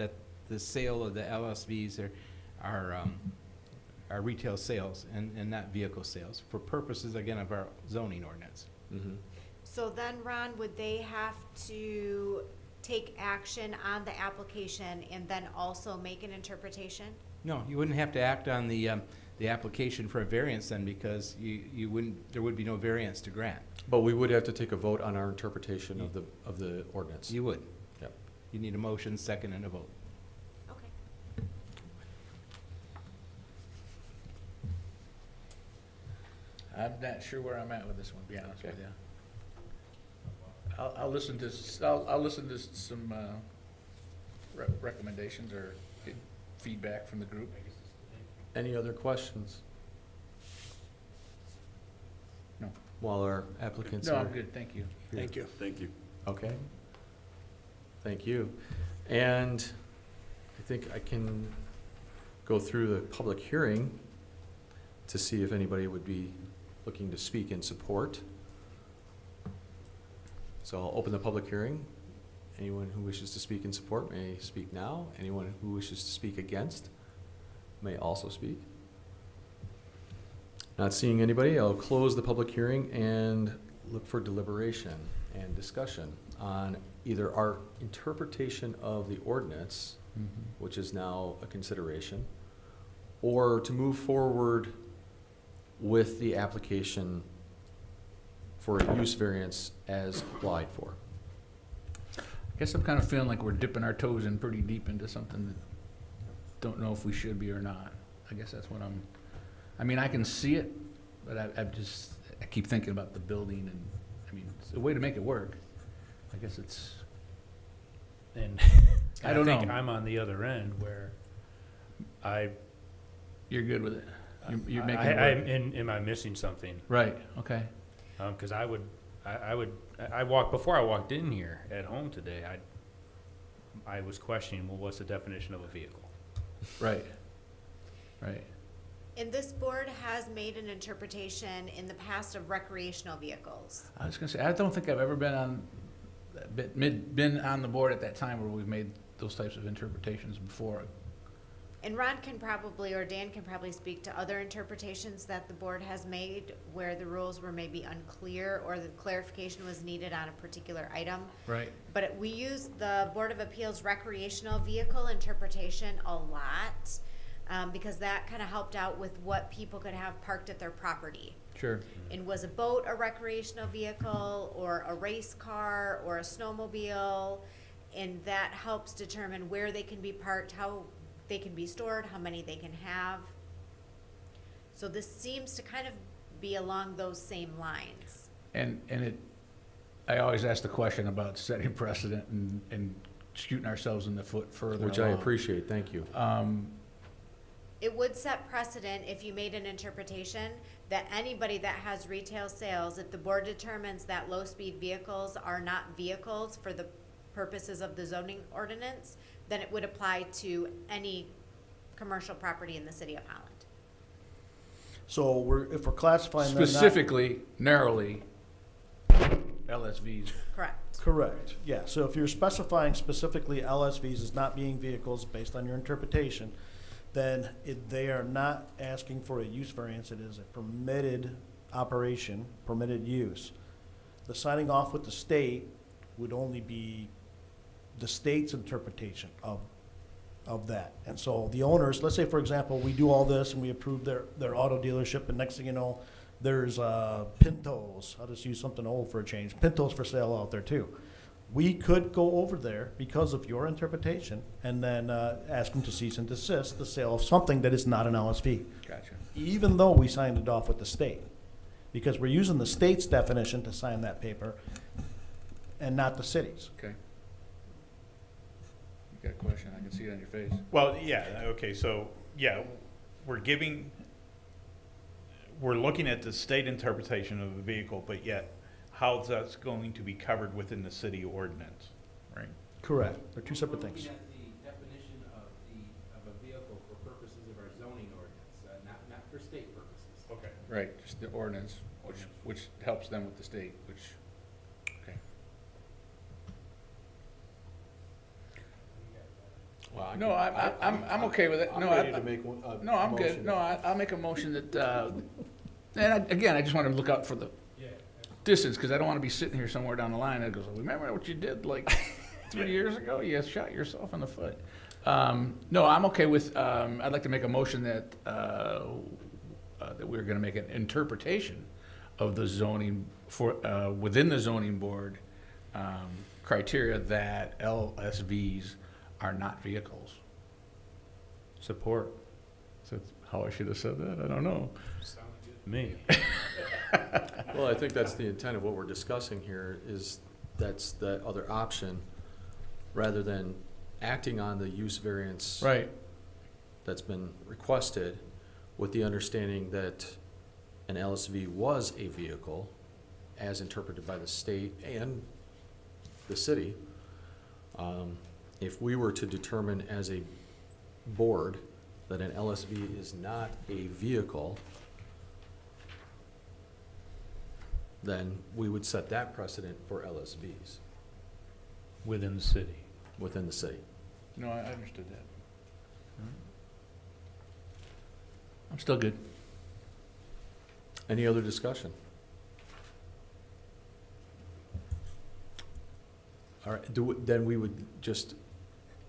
the sale of the LSVs are retail sales and not vehicle sales, for purposes, again, of our zoning ordinance. Mhm. So then, Ron, would they have to take action on the application and then also make an interpretation? No, you wouldn't have to act on the application for a variance then, because you wouldn't, there would be no variance to grant. But we would have to take a vote on our interpretation of the ordinance. You would. Yep. You need a motion, second, and a vote. Okay. I'm not sure where I'm at with this one, to be honest with Okay. you. I'll listen to, I'll listen to some, recommendations or get feedback from the group. Any other questions? No. While our applicants No, are I'm good, thank you. here. Thank you. Thank you. Okay. Thank you. And I think I can go through the public hearing to see if anybody would be looking to speak in support. So I'll open the public hearing. Anyone who wishes to speak in support may speak now. Anyone who wishes to speak against may also speak. Not seeing anybody, I'll close the public hearing and look for deliberation and discussion on either our interpretation of the ordinance, which is now a consideration, or to move forward with the application for a use variance as applied for. I guess I'm kind of feeling like we're dipping our toes in pretty deep into something that don't know if we should be or not. I guess that's what I mean, I can see it, but I keep thinking about the building and, I mean, it's a way to make it work. I guess it's, And I don't think know. I'm on the other end where you're good with it. You're making I it work. am I missing something? Right, okay. Because before I walked in here at home today, I was questioning, well, what's the definition of a vehicle? Right, right. And this board has made an interpretation in the past of recreational vehicles. I was gonna say, I don't think I've ever been on the board at that time where we've made those types of interpretations before. And Ron can probably, or Dan can probably speak to other interpretations that the board has made where the rules were maybe unclear or the clarification was needed on a particular item. Right. But we use the Board of Appeals recreational vehicle interpretation a lot, because that kind of helped out with what people could have parked at their property. Sure. And was a boat a recreational vehicle, or a race car, or a snowmobile? And that helps determine where they can be parked, how they can be stored, how many they can have. So this seems to kind of be along those same lines. And I always ask the question about setting precedent and shooting ourselves in the foot further Which I along. appreciate, thank you. It would set precedent if you made an interpretation that anybody that has retail sales, if the board determines that low-speed vehicles are not vehicles for the purposes of the zoning ordinance, then it would apply to any commercial property in the city of Holland. So if we're classifying them not. Specifically, narrowly, LSVs. Correct. Correct, yeah. So if you're specifying specifically LSVs as not being vehicles based on your interpretation, then they are not asking for a use variance. It is a permitted operation, permitted use. The signing off with the state would only be the state's interpretation of that. And so the owners, let's say, for example, we do all this and we approve their auto dealership, and next thing you know, there's Pintos. I'll just use something old for a change. Pintos for sale out there too. We could go over there because of your interpretation and then ask them to cease and desist the sale of something that is not an LSV. Gotcha. Even though we signed it off with the state. Because we're using the state's definition to sign that paper and not the city's. Okay. You got a question? I can see it on your face. Well, yeah, okay, so, yeah, we're we're looking at the state interpretation of a vehicle, but yet how that's going to be covered within the city ordinance, right? Correct. They're two separate things. Looking at the definition of a vehicle for purposes of our zoning ordinance, not for state purposes. Okay. Right, just the ordinance, which helps them with the state, which, okay. No, I'm okay with it. No, I'm ready to make one. No, I'm good. No, I'll make a motion that, again, I just want to look out for the distance, because I don't want to be sitting here somewhere down the line that goes, remember what you did like 3 years ago? You shot yourself in the foot. No, I'm okay with, I'd like to make a motion that, that we're going to make an interpretation of the zoning for, within the zoning board, criteria that LSVs are not vehicles. Support. That's how I should have said that, I don't know. Me. Well, I think that's the intent of what we're discussing here, is that's the other option, rather than acting on the use variance Right. that's been requested, with the understanding that an LSV was a vehicle, as interpreted by the state and the city. If we were to determine as a board that an LSV is not a vehicle, then we would set that precedent for LSVs Within the city. within the city. No, I understood that. I'm still good. Any other discussion? All right, then we would just,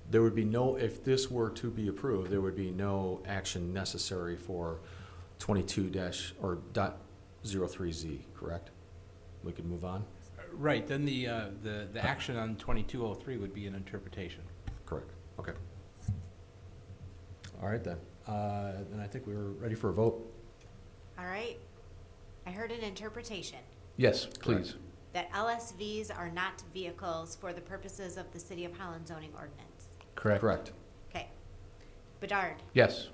there would be no, if this were to be approved, there would be no action necessary for 22 dash, or .03Z, correct? We could move on? Right, then the action on 2203 would be an interpretation. Correct, okay. All right then, then I think we were ready for a vote. All right. I heard an interpretation Yes, please. that LSVs are not vehicles for the purposes of the City of Holland zoning ordinance. Correct. Correct. Okay. Bedard, Yes.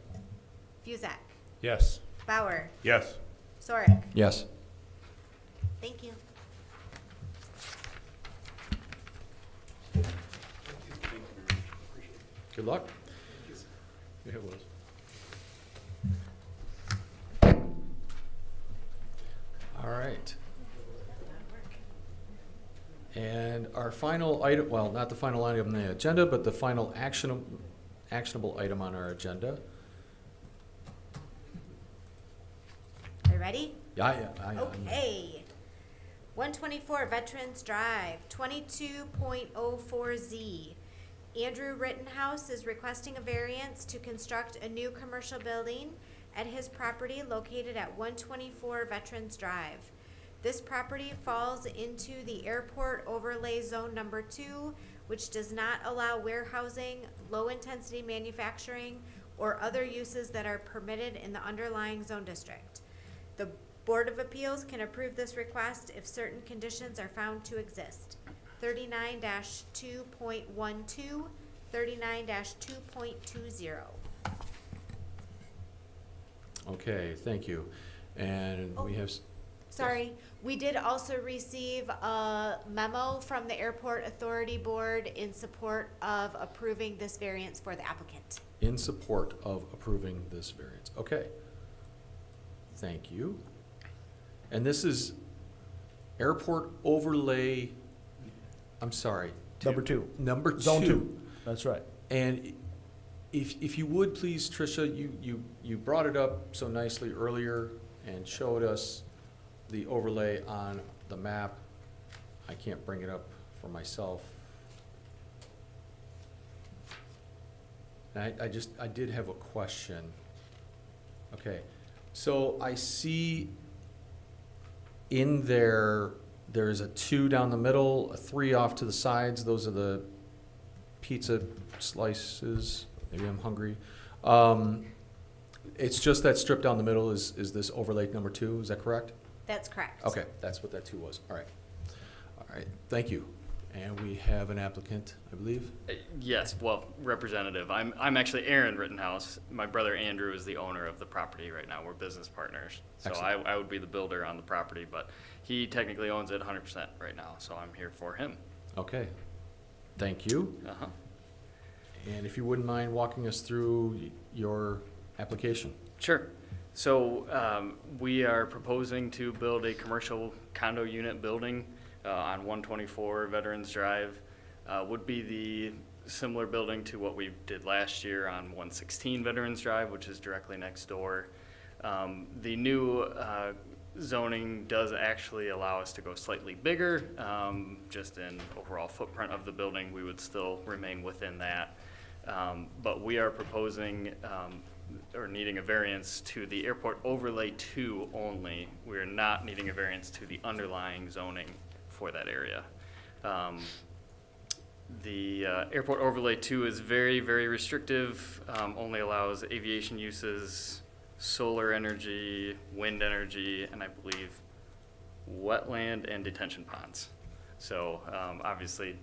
Fusak, Yes. Bauer, Yes. Sorek. Yes. Thank you. Good luck. Yeah, it was. All right. And our final item, well, not the final item on the agenda, but the final actionable item on our agenda. Are you ready? Yeah. Okay. 124 Veterans Drive, 22.04Z. Andrew Rittenhouse is requesting a variance to construct a new commercial building at his property located at 124 Veterans Drive. This property falls into the airport overlay zone number 2, which does not allow warehousing, low-intensity manufacturing, or other uses that are permitted in the underlying zone district. The Board of Appeals can approve this request if certain conditions are found to exist. 39-2.12, 39-2.20. Okay, thank you. And we have, Sorry, we did also receive a memo from the Airport Authority Board in support of approving this variance for the applicant. in support of approving this variance. Okay. Thank you. And this is airport overlay, I'm sorry. Number 2. Number 2. Zone 2. That's right. And if you would please, Tricia, you brought it up so nicely earlier and showed us the overlay on the map. I can't bring it up for myself. And I did have a question. Okay, so I see in there's a 2 down the middle, a 3 off to the sides. Those are the pizza slices. Maybe I'm hungry. It's just that strip down the middle is this overlay number 2, is that correct? That's correct. Okay, that's what that 2 was, all right. All right, thank you. And we have an applicant, I believe. Yes, well, representative. I'm actually Aaron Rittenhouse. My brother Andrew is the owner of the property right now. We're business partners. So Excellent. I would be the builder on the property, but he technically owns it 100% right now, so I'm here for him. Okay, thank you. Uh-huh. And if you wouldn't mind walking us through your application. Sure. So we are proposing to build a commercial condo unit building on 124 Veterans Drive. Would be the similar building to what we did last year on 116 Veterans Drive, which is directly next door. The new zoning does actually allow us to go slightly bigger, just in overall footprint of the building. We would still remain within that. But we are proposing or needing a variance to the Airport Overlay 2 only. We are not needing a variance to the underlying zoning for that area. The Airport Overlay 2 is very, very restrictive, only allows aviation uses, solar energy, wind energy, and I believe wetland and detention ponds. So obviously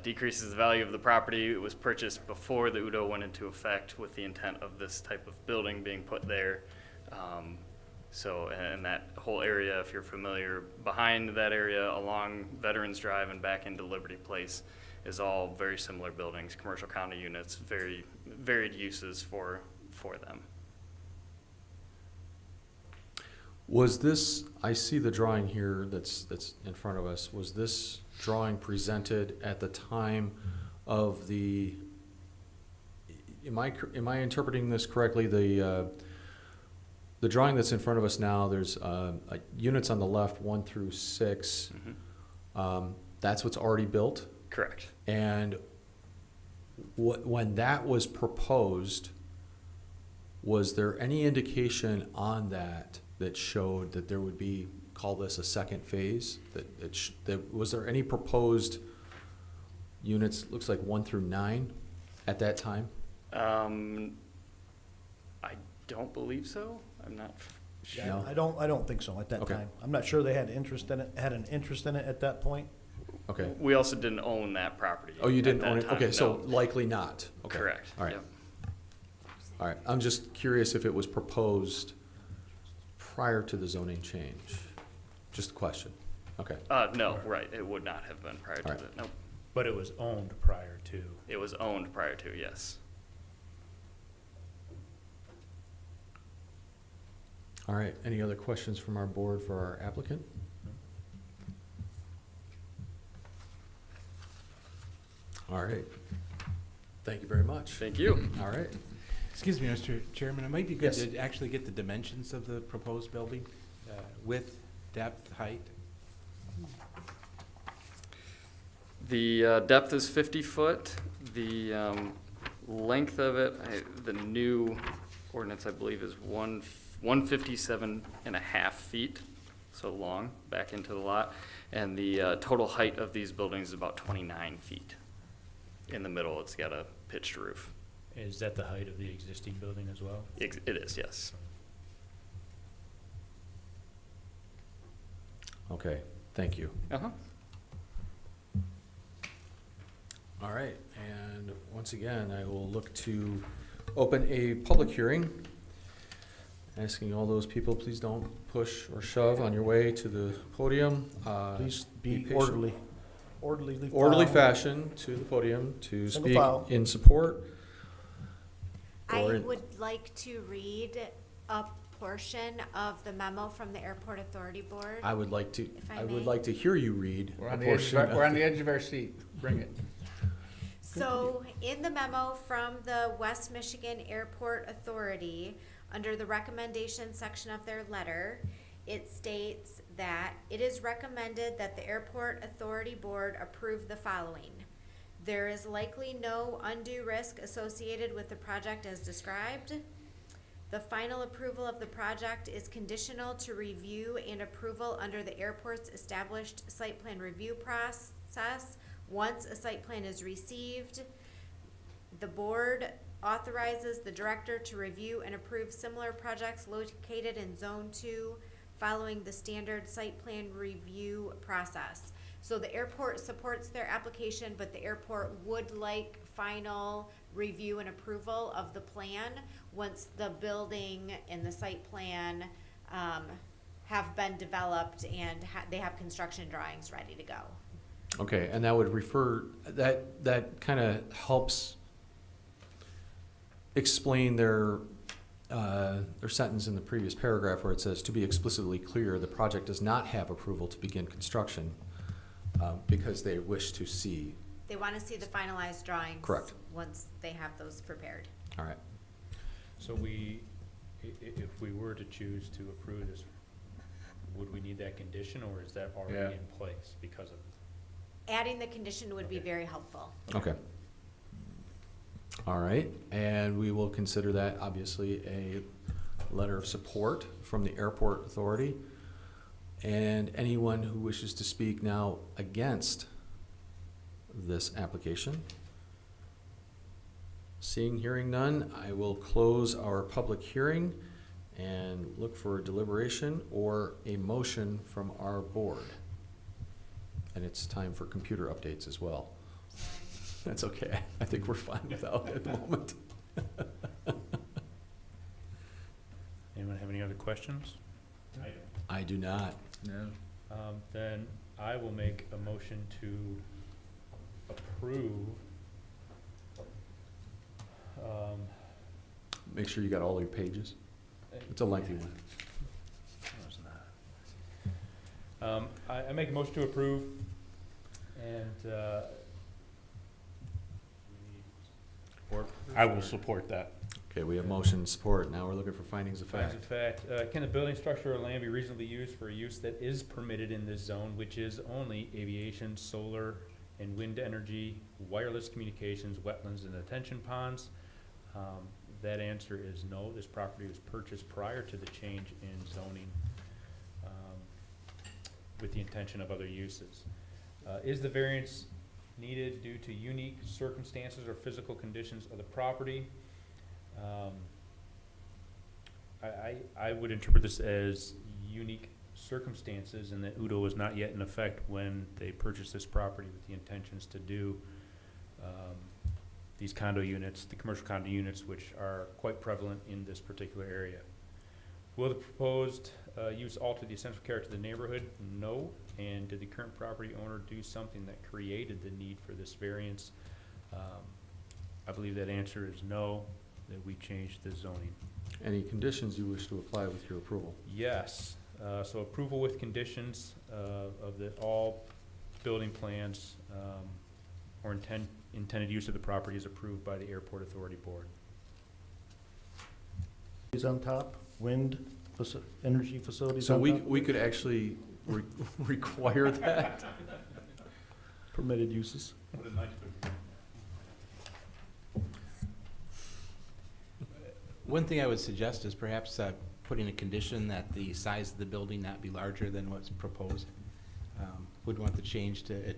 decreases the value of the property. It was purchased before the UDO went into effect with the intent of this type of building being put there. And that whole area, if you're familiar, behind that area along Veterans Drive and back into Liberty Place is all very similar buildings, commercial condo units, very varied uses for them. Was this, I see the drawing here that's in front of us, was this drawing presented at the time of the, am I interpreting this correctly? The drawing that's in front of us now, there's units on the left, 1 through 6. Mm-hmm. That's what's already built? Correct. And when that was proposed, was there any indication on that showed that there would be, call this a second phase? Was there any proposed units, looks like 1 through 9 at that time? I don't believe so. I'm not sure. No? I don't think so at that Okay. time. I'm not sure they had an interest in it at that point. Okay. We also didn't own that property. Oh, you at didn't that own it? time, Okay, so no. likely not. Okay. Correct. All right. Yep. All right. I'm just curious if it was proposed prior to the zoning change. Just a question. Okay. No, right. It would not have been prior to All right. that. Nope. But it was owned prior to. It was owned prior to, yes. All right. Any other questions from our board for our applicant? All right. Thank you very much. Thank you. All right. Excuse me, Mr. Chairman, it might be good Yes. to actually get the dimensions of the proposed building, width, depth, height. The depth is 50 foot. The length of it, the new ordinance, I believe, is 157.5 feet, so long, back into the lot. And the total height of these buildings is about 29 feet. In the middle, it's got a pitched roof. Is that the height of the existing building as well? It is, yes. Okay. Thank you. Uh-huh. All right. And once again, I will look to open a public hearing. Asking all those people, please don't push or shove on your way to the podium. Please be patient. orderly. Orderly fashion to the podium to Single speak file. in support. I Or in- would like to read a portion of the memo from the Airport Authority Board. I would like to, If I I would may. like to hear you read We're a on the edge portion of our, of- we're on the edge of our seat. Bring it. So, in the memo from the West Michigan Airport Authority, under the recommendation section of their letter, it states that it is recommended that the Airport Authority Board approve the following. There is likely no undue risk associated with the project as described. The final approval of the project is conditional to review and approval under the airport's established site plan review process. Once a site plan is received, the board authorizes the director to review and approve similar projects located in Zone 2 following the standard site plan review process. So the airport supports their application, but the airport would like final review and approval of the plan once the building and the site plan, have been developed and they have construction drawings ready to go. Okay, and that would refer, that kind of helps explain their sentence in the previous paragraph where it says, to be explicitly clear, the project does not have approval to begin construction because they wish to see. They want to see the finalized drawings. Correct. Once they have those prepared. All right. So if we were to choose to approve this, would we need that condition, or is that already Yeah. in place because of? Adding the condition would be Okay. very helpful. Okay. All right, and we will consider that obviously a letter of support from the airport authority. And anyone who wishes to speak now against this application? Seeing, hearing none, I will close our public hearing and look for a deliberation or a motion from our board. And it's time for computer updates as well. That's okay. I think we're fine without it at the moment. Anyone have any other questions? I do not. No. Then I will make a motion to approve. Make sure you got all your pages. It's a lengthy one. I make a motion to approve, and, I will support that. Okay, we have motion and support. Now we're looking for findings of Findings fact. of fact, can the building, structure, or land be reasonably used for a use that is permitted in this zone, which is only aviation, solar, and wind energy, wireless communications, wetlands, and detention ponds? That answer is no. This property was purchased prior to the change in zoning, with the intention of other uses. Is the variance needed due to unique circumstances or physical conditions of the property? I would interpret this as unique circumstances, and that UDO was not yet in effect when they purchased this property with the intentions to do these condo units, the commercial condo units, which are quite prevalent in this particular area. Will the proposed use alter the essential character of the neighborhood? No. And did the current property owner do something that created the need for this variance? I believe that answer is no, that we changed the zoning. Any conditions you wish to apply with your approval? Yes, so approval with conditions of that all building plans or intended use of the property is approved by the Airport Authority Board. Is on top, wind, energy facilities So on we, top, we could actually require that? permitted uses. One thing I would suggest is perhaps putting a condition that the size of the building not be larger than what's proposed. Would want the change to a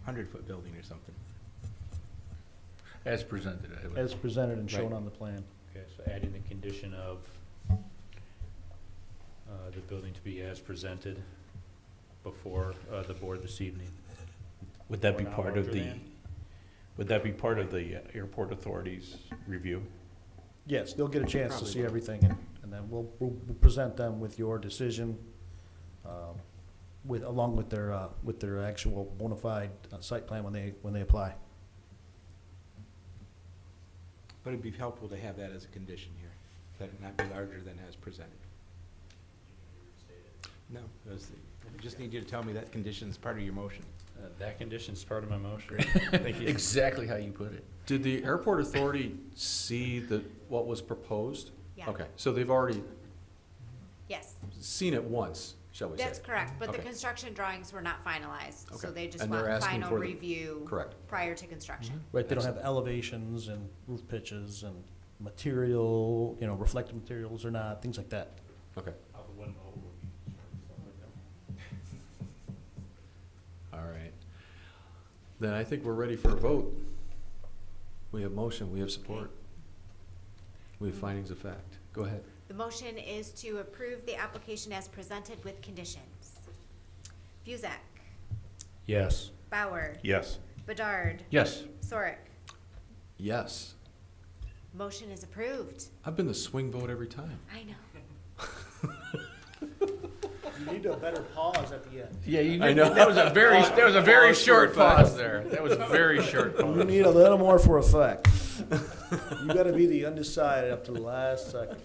100-foot building or something. As presented, I would. As presented and shown Right. on the plan. Okay, so adding the condition of the building to be as presented before the board this evening. Would that Or be not part of larger the, than? would that be part of the airport authority's review? Yes, they'll get a chance to Probably. see everything, and then we'll present them with your decision, along with their actual bona fide site plan when they apply. But it'd be helpful to have that as a condition here, that it not be larger than as presented. No, I just need you to tell me that condition's part of your motion. That condition's part of my motion. Thank you. Exactly how you put it. Did the airport authority see what was proposed? Yeah. Okay, so they've already Yes, seen it once, shall we say? that's correct, but the Okay. construction drawings were not finalized, so Okay. they just And they're want asking final for the- review Correct. prior to construction. Right, they don't have elevations and roof pitches and material, reflective materials or not, things like that. Okay. All right. Then I think we're ready for a vote. We have motion, we have support. We have findings of fact. Go ahead. The motion is to approve the application as presented with conditions. Buzak, Yes. Bauer, Yes. Bedard, Yes. Sorek. Yes. Motion is approved. I've been the swing vote every time. I know. You need a better pause at the end. Yeah, you I know. That was a very Pause for short effect. pause there. That was a very short You pause. need a little more for effect. You gotta be the undecided up to the last second.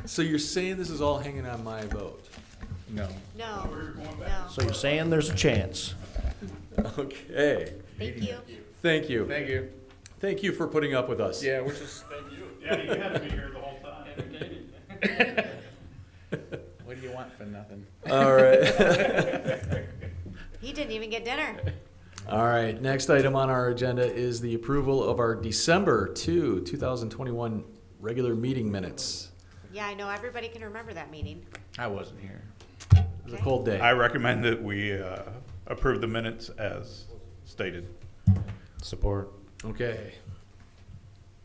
So you're saying this is all hanging on my vote? No. No, no. So you're saying there's a chance? Okay. Thank you. Thank you. Thank you. Thank you for putting up with us. Yeah, we're just, Yeah, you had to be here the whole time. what do you want for nothing? All right. He didn't even get dinner. All right, next item on our agenda is the approval of our December 2021 regular meeting minutes. Yeah, I know everybody can remember that meeting. I wasn't here. It was a Okay. cold day. I recommend that we approve the minutes as stated. Support. Okay.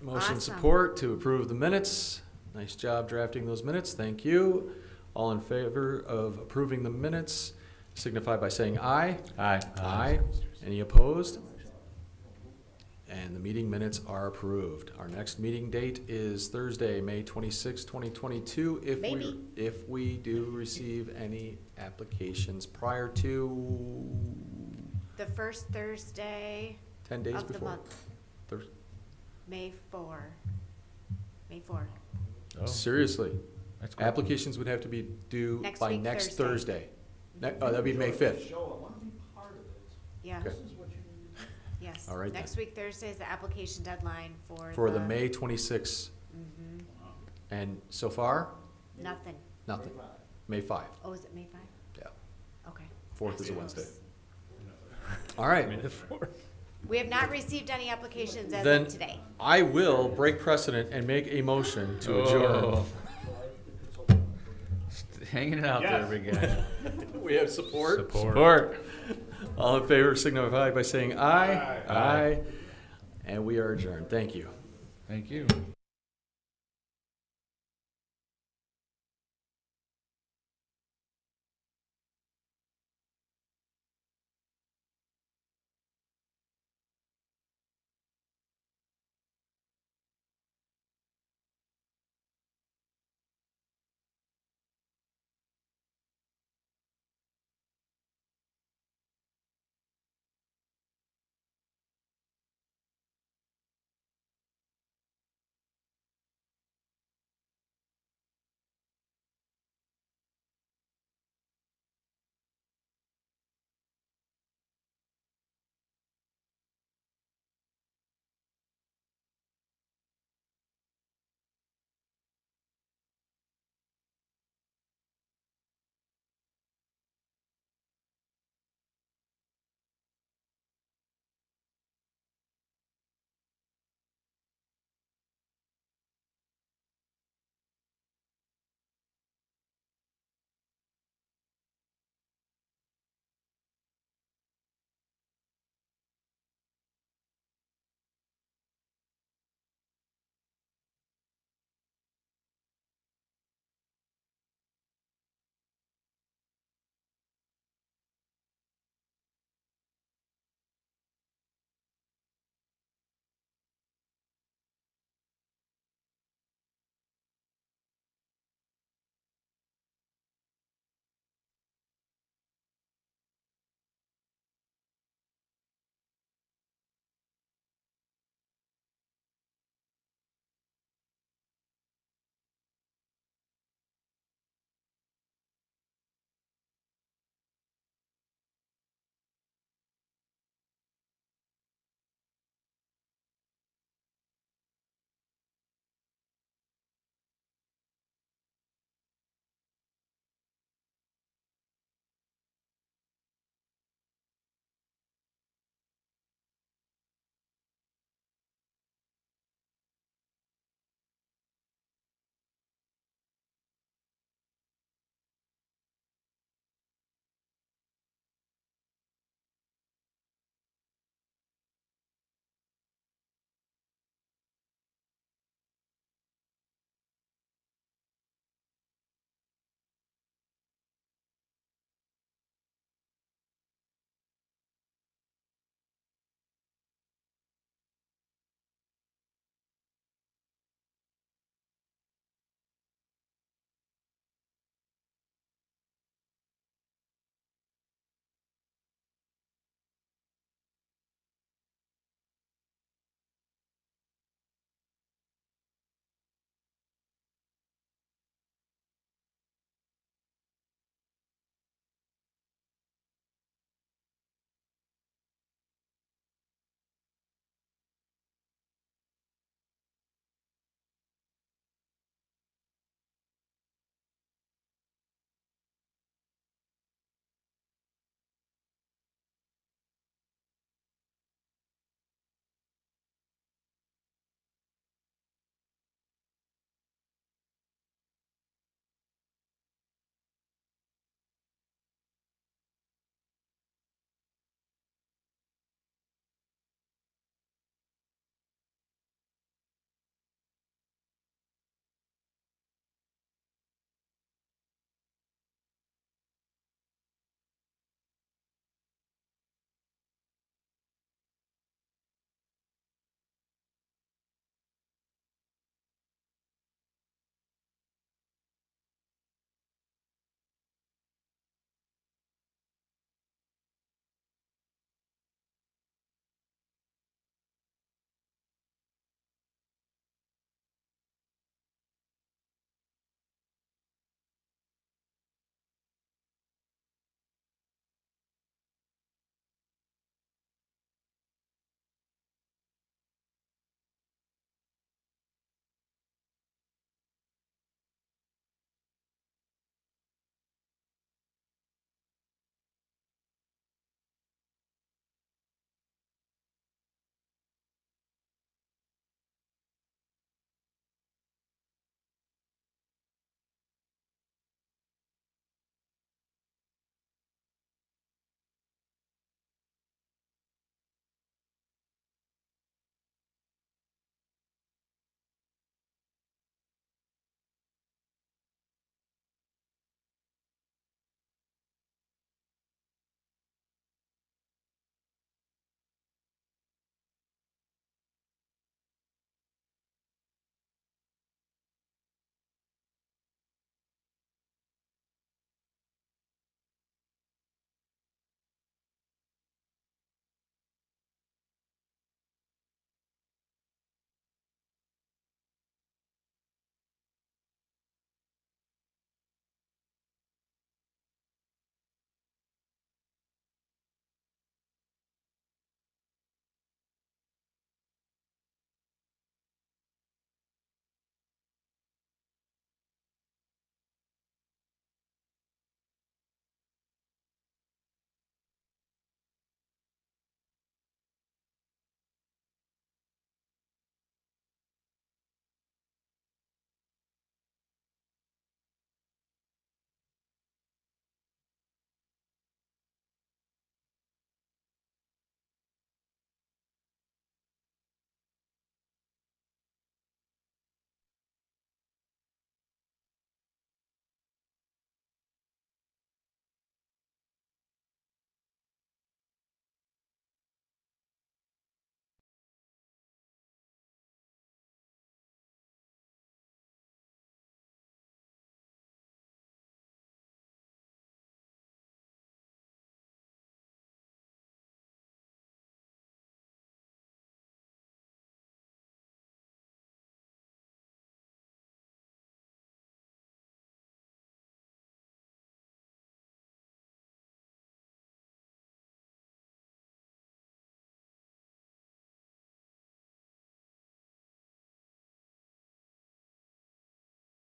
Motion Awesome. support to approve the minutes. Nice job drafting those minutes. Thank you. All in favor of approving the minutes signify by saying aye. Aye. Aye. Any opposed? And the meeting minutes are approved. Our next meeting date is Thursday, May 26, 2022. Maybe. If we do receive any applications prior to The first Thursday 10 days of the before. month, Thurs- May 4. May 4. Seriously, That's cool. applications would have to be due Next by week, next Thursday. Thursday. That'd be May 5th. Yeah. Okay. Yes. All right then. Next week, Thursday is the application deadline for For the May 26th. Mhm. And so far, Nothing. nothing. May 5. Oh, is it May 5? Yeah. Okay. 4th is a That's Wednesday. close. All right. We have not received any applications as Then of today. I will break precedent and make a motion to adjourn. Hanging it out there, big guy. We have support? Support. All in favor signify by saying aye. Aye. And we are adjourned. Thank you. Thank you.